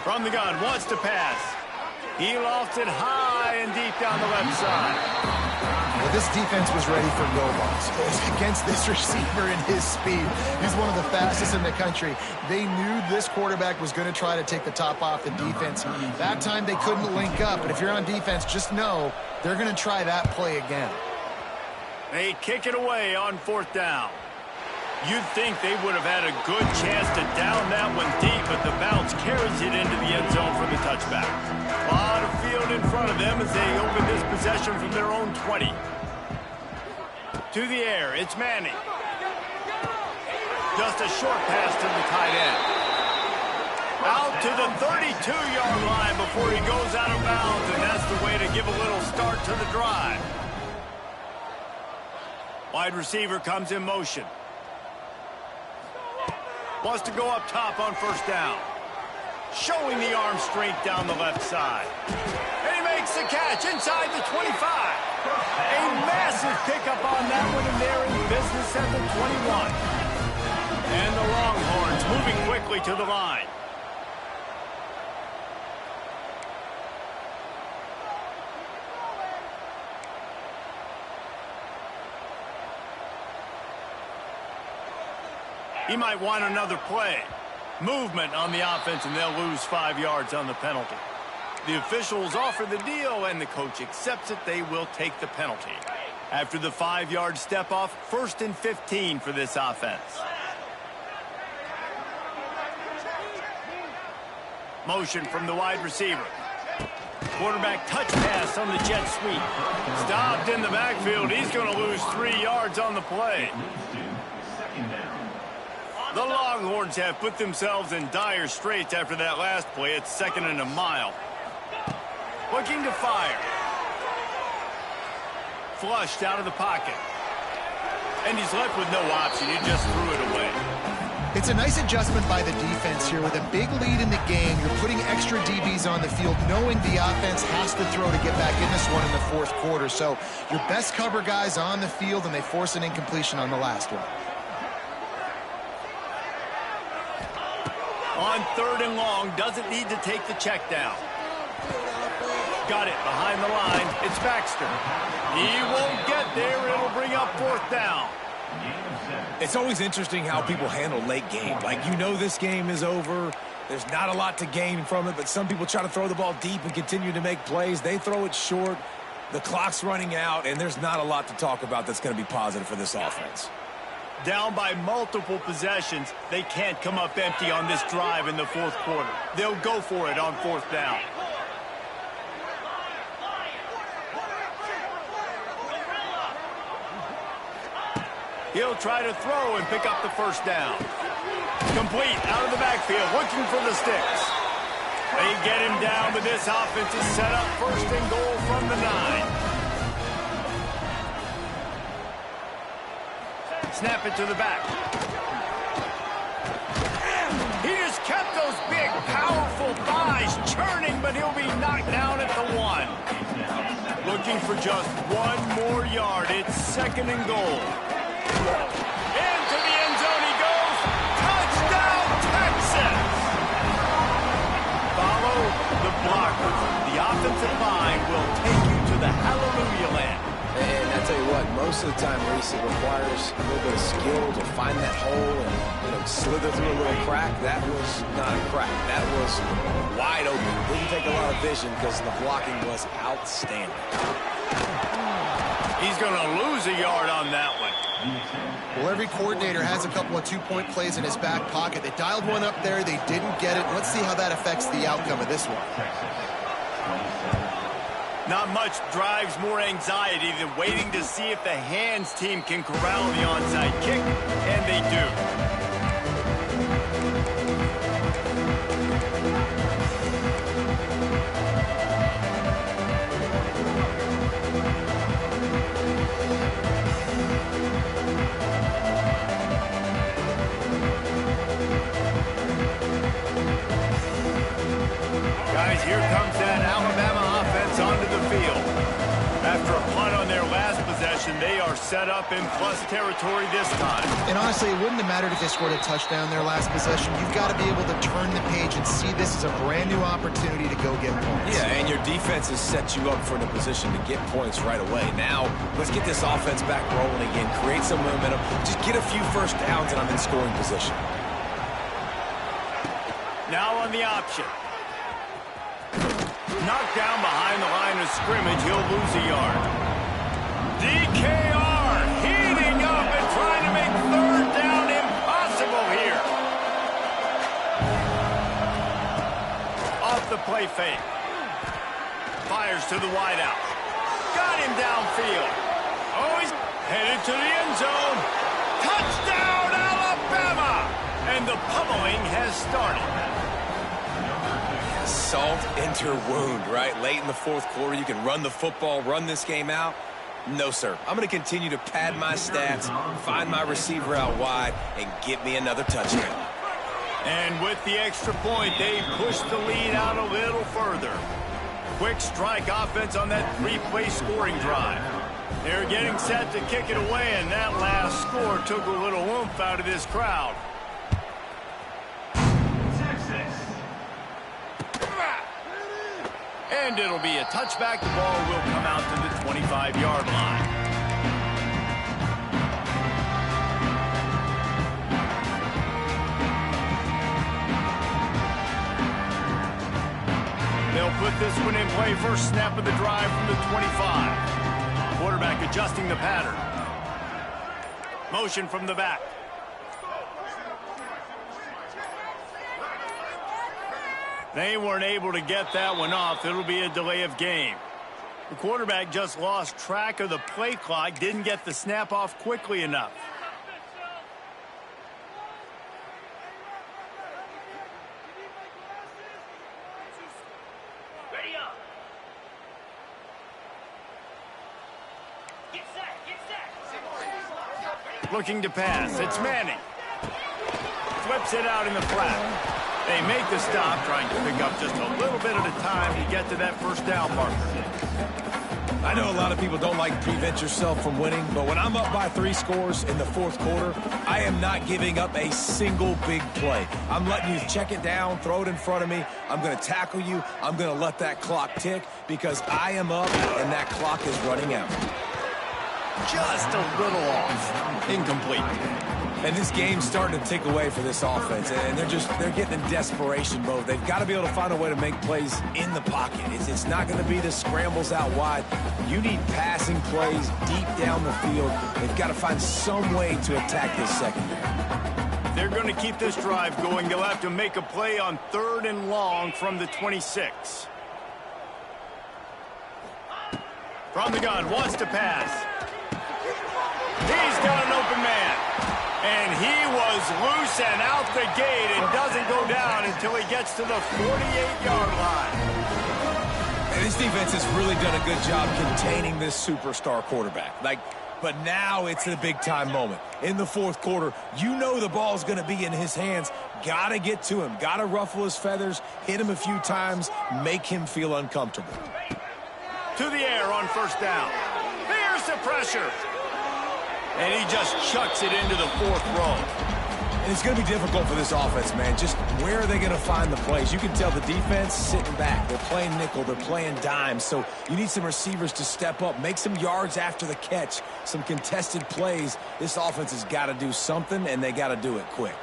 Speaker 1: From the gun, wants to pass. He lofts it high and deep down the left side.
Speaker 2: Well, this defense was ready for go-balls against this receiver and his speed. He's one of the fastest in the country. They knew this quarterback was going to try to take the top off the defense. That time they couldn't link up, but if you're on defense, just know they're going to try that play again.
Speaker 1: They kick it away on fourth down. You'd think they would have had a good chance to down that one deep, but the bounce carries it into the end zone for the touchback. A lot of field in front of them as they open this possession from their own 20. To the air, it's Manning. Just a short pass to the tight end. Out to the 32-yard line before he goes out of bounds, and that's the way to give a little start to the drive. Wide receiver comes in motion. Wants to go up top on first down. Showing the arm strength down the left side. And he makes the catch inside the 25. A massive pickup on that one, and they're in business at the 21. And the Longhorns moving quickly to the line. He might want another play. Movement on the offense, and they'll lose 5 yards on the penalty. The officials offer the deal, and the coach accepts it. They will take the penalty. After the 5-yard step off, 1st and 15 for this offense. Motion from the wide receiver. Quarterback touch pass on the jet sweep. Stopped in the backfield. He's going to lose 3 yards on the play. The Longhorns have put themselves in dire straits after that last play. It's 2nd and a mile. Looking to fire. Flushed out of the pocket. And he's left with no option. He just threw it away.
Speaker 2: It's a nice adjustment by the defense here. With a big lead in the game, you're putting extra DBs on the field, knowing the offense has to throw to get back in this one in the 4th quarter. So your best cover guys on the field, and they force an incompletion on the last one.
Speaker 1: On 3rd and long, doesn't need to take the check down. Got it behind the line. It's Baxter. He won't get there. It'll bring up 4th down.
Speaker 3: It's always interesting how people handle late game. Like, you know this game is over. There's not a lot to gain from it, but some people try to throw the ball deep and continue to make plays. They throw it short. The clock's running out, and there's not a lot to talk about that's going to be positive for this offense.
Speaker 1: Down by multiple possessions, they can't come up empty on this drive in the 4th quarter. They'll go for it on 4th down. He'll try to throw and pick up the 1st down. Complete out of the backfield, looking for the sticks. They get him down, but this offense is set up 1st and goal from the 9. Snap it to the back. He just kept those big, powerful thighs churning, but he'll be knocked down at the 1. Looking for just 1 more yard. It's 2nd and goal. Into the end zone he goes. Touchdown, Texas! Follow the blockers. The offensive line will take you to the hallelujah land.
Speaker 3: And I tell you what, most of the time, Reese, it requires a little bit of skill to find that hole and, slither through a little crack. That was not a crack. That was wide open. Didn't take a lot of vision because the blocking was outstanding.
Speaker 1: He's going to lose a yard on that one.
Speaker 2: Well, every coordinator has a couple of 2-point plays in his back pocket. They dialed one up there. They didn't get it. Let's see how that affects the outcome of this one.
Speaker 1: Not much drives more anxiety than waiting to see if the hands team can corral the onside kick, and they do. Guys, here comes that Alabama offense onto the field. After a punt on their last possession, they are set up in plus territory this time.
Speaker 2: And honestly, it wouldn't have mattered if they scored a touchdown their last possession. You've got to be able to turn the page and see this as a brand new opportunity to go get points.
Speaker 3: Yeah, and your defense has set you up for the position to get points right away. Now, let's get this offense back rolling again, create some momentum, just get a few 1st downs, and I'm in scoring position.
Speaker 1: Now on the option. Knocked down behind the line of scrimmage, he'll lose a yard. DKR heating up and trying to make 3rd down impossible here. Off the play fake. Fires to the wideout. Got him downfield. Oh, he's headed to the end zone. Touchdown, Alabama! And the pummeling has started.
Speaker 3: Salt into wound, right? Late in the 4th quarter, you can run the football, run this game out. No, sir. I'm going to continue to pad my stats, find my receiver out wide, and get me another touchdown.
Speaker 1: And with the extra point, they push the lead out a little further. Quick strike offense on that 3-play scoring drive. They're getting set to kick it away, and that last score took a little oomph out of this crowd. And it'll be a touchback. The ball will come out to the 25-yard line. They'll put this one in play. First snap of the drive from the 25. Quarterback adjusting the pattern. Motion from the back. They weren't able to get that one off. It'll be a delay of game. The quarterback just lost track of the play clock, didn't get the snap off quickly enough.
Speaker 6: Ready up. Get set.
Speaker 1: Looking to pass. It's Manning. Flips it out in the flat. They make the stop, trying to pick up just a little bit at a time to get to that 1st down marker.
Speaker 3: I know a lot of people don't like to prevent yourself from winning, but when I'm up by 3 scores in the fourth quarter, I am not giving up a single big play. I'm letting you check it down, throw it in front of me. I'm going to tackle you. I'm going to let that clock tick because I am up and that clock is running out.
Speaker 1: Just a little off. Incomplete.
Speaker 3: And this game's starting to tick away for this offense, and they're getting in desperation mode. They've got to be able to find a way to make plays in the pocket. It's not going to be the scrambles out wide. You need passing plays deep down the field. They've got to find some way to attack this secondary.
Speaker 1: They're going to keep this drive going. They'll have to make a play on 3rd and long from the 26. From the gun, wants to pass. He's got an open man. And he was loose and out the gate and doesn't go down until he gets to the 48-yard line.
Speaker 3: And this defense has really done a good job containing this superstar quarterback. But now it's a big-time moment. In the fourth quarter, you know the ball's going to be in his hands. Got to get to him. Got to ruffle his feathers, hit him a few times, make him feel uncomfortable.
Speaker 1: To the air on 1st down. Here's the pressure. And he just chucks it into the 4th row.
Speaker 3: And it's going to be difficult for this offense, man. Just where are they going to find the plays? You can tell the defense sitting back. They're playing nickel. They're playing dime. So you need some receivers to step up, make some yards after the catch, some contested plays. This offense has got to do something, and they got to do it quick.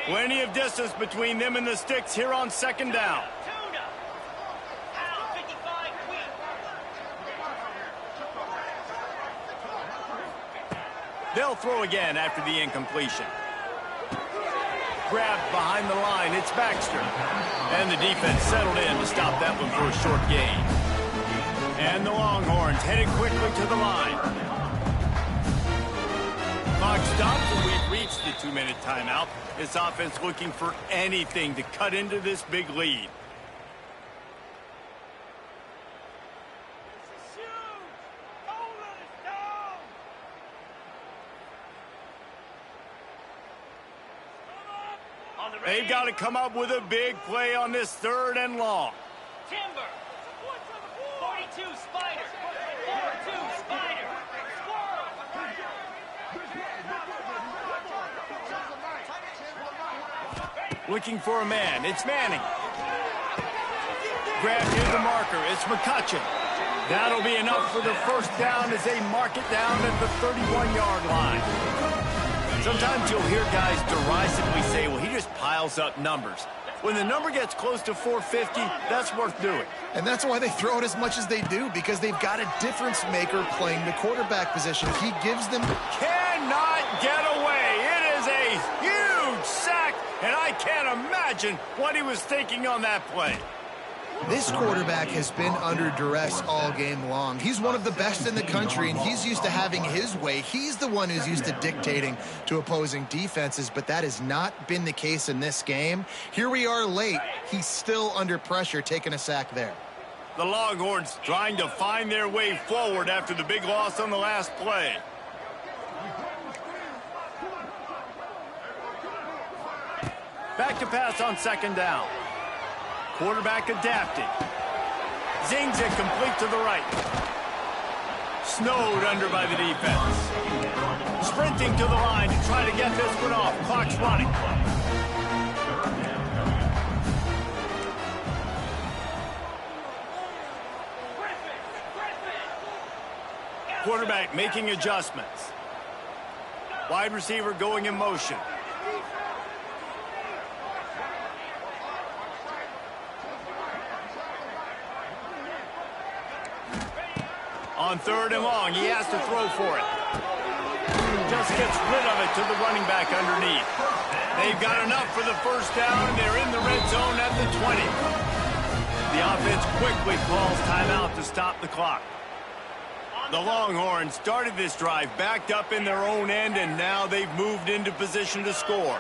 Speaker 1: Plenty of distance between them and the sticks here on 2nd down. They'll throw again after the incompletion. Grabbed behind the line, it's Baxter. And the defense settled in to stop that one for a short gain. And the Longhorns headed quickly to the line. Clock stops and we've reached the 2-minute timeout. This offense looking for anything to cut into this big lead. They've got to come up with a big play on this 3rd and long.
Speaker 6: Timber. 42 Spider. 42 Spider.
Speaker 1: Looking for a man. It's Manning. Grabbed near the marker. It's McCutcheon. That'll be enough for the 1st down as they mark it down at the 31-yard line. Sometimes you'll hear guys derisively say, well, he just piles up numbers. When the number gets close to 450, that's worth doing.
Speaker 2: And that's why they throw it as much as they do, because they've got a difference maker playing the quarterback position. He gives them...
Speaker 1: Cannot get away. It is a huge sack, and I can't imagine what he was thinking on that play.
Speaker 2: This quarterback has been under duress all game long. He's one of the best in the country, and he's used to having his way. He's the one who's used to dictating to opposing defenses, but that has not been the case in this game. Here we are late. He's still under pressure, taking a sack there.
Speaker 1: The Longhorns trying to find their way forward after the big loss on the last play. Back to pass on 2nd down. Quarterback adapting. Zings it complete to the right. Snowed under by the defense. Sprinting to the line to try to get this one off. Clock's running. Quarterback making adjustments. Wide receiver going in motion. On 3rd and long, he has to throw for it. Just gets rid of it to the running back underneath. They've got enough for the 1st down, and they're in the red zone at the 20. The offense quickly calls timeout to stop the clock. The Longhorns started this drive backed up in their own end, and now they've moved into position to score.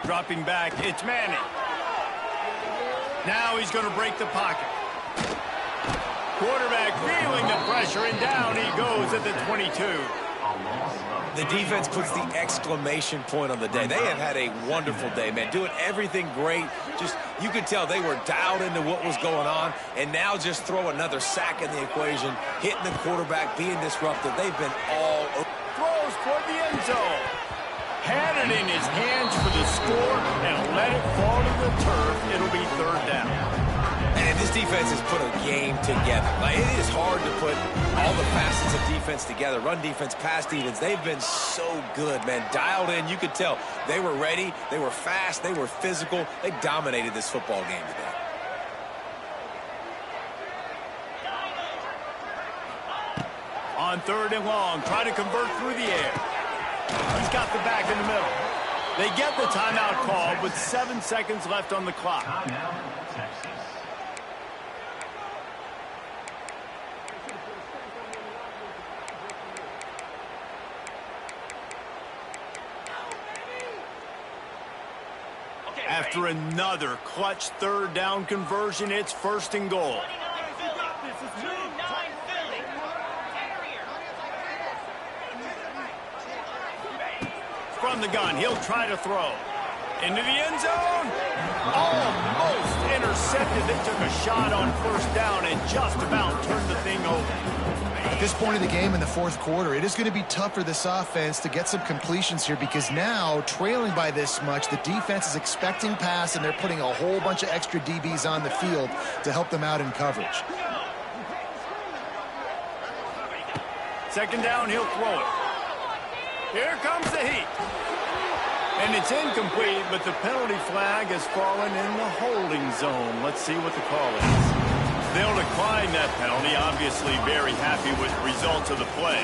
Speaker 1: Dropping back, it's Manning. Now he's going to break the pocket. Quarterback feeling the pressure, and down he goes at the 22.
Speaker 3: The defense puts the exclamation point on the day. They have had a wonderful day, man. Doing everything great. Just, you could tell they were dialed into what was going on. And now just throw another sack in the equation, hitting the quarterback, being disruptive. They've been all over.
Speaker 1: Throws toward the end zone. Had it in his hands for the score and let it fall to the turf. It'll be third down.
Speaker 3: And this defense has put a game together. Like, it is hard to put all the facets of defense together. Run defense, pass defense. They've been so good, man. Dialed in. You could tell they were ready. They were fast. They were physical. They dominated this football game today.
Speaker 1: On third and long, try to convert through the air. He's got the back in the middle. They get the timeout called with 7 seconds left on the clock.
Speaker 4: Timeout, Texas.
Speaker 1: After another clutch third down conversion, it's first and goal. From the gun, he'll try to throw. Into the end zone. Almost intercepted. They took a shot on first down and just about turned the thing over.
Speaker 2: At this point of the game in the fourth quarter, it is going to be tough for this offense to get some completions here because now, trailing by this much, the defense is expecting pass and they're putting a whole bunch of extra DBs on the field to help them out in coverage.
Speaker 1: Second down, he'll throw it. Here comes the heat. And it's incomplete, but the penalty flag has fallen in the holding zone. Let's see what the call is. They'll decline that penalty, obviously very happy with the results of the play.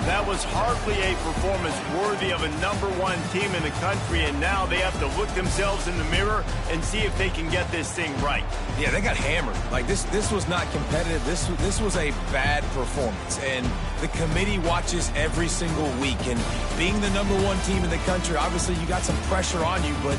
Speaker 1: That was hardly a performance worthy of a #1 team in the country, and now they have to look themselves in the mirror and see if they can get this thing right.
Speaker 3: Yeah, they got hammered. Like, this was not competitive. This was a bad performance. And the committee watches every single week. And being the #1 team in the country, obviously you got some pressure on you, but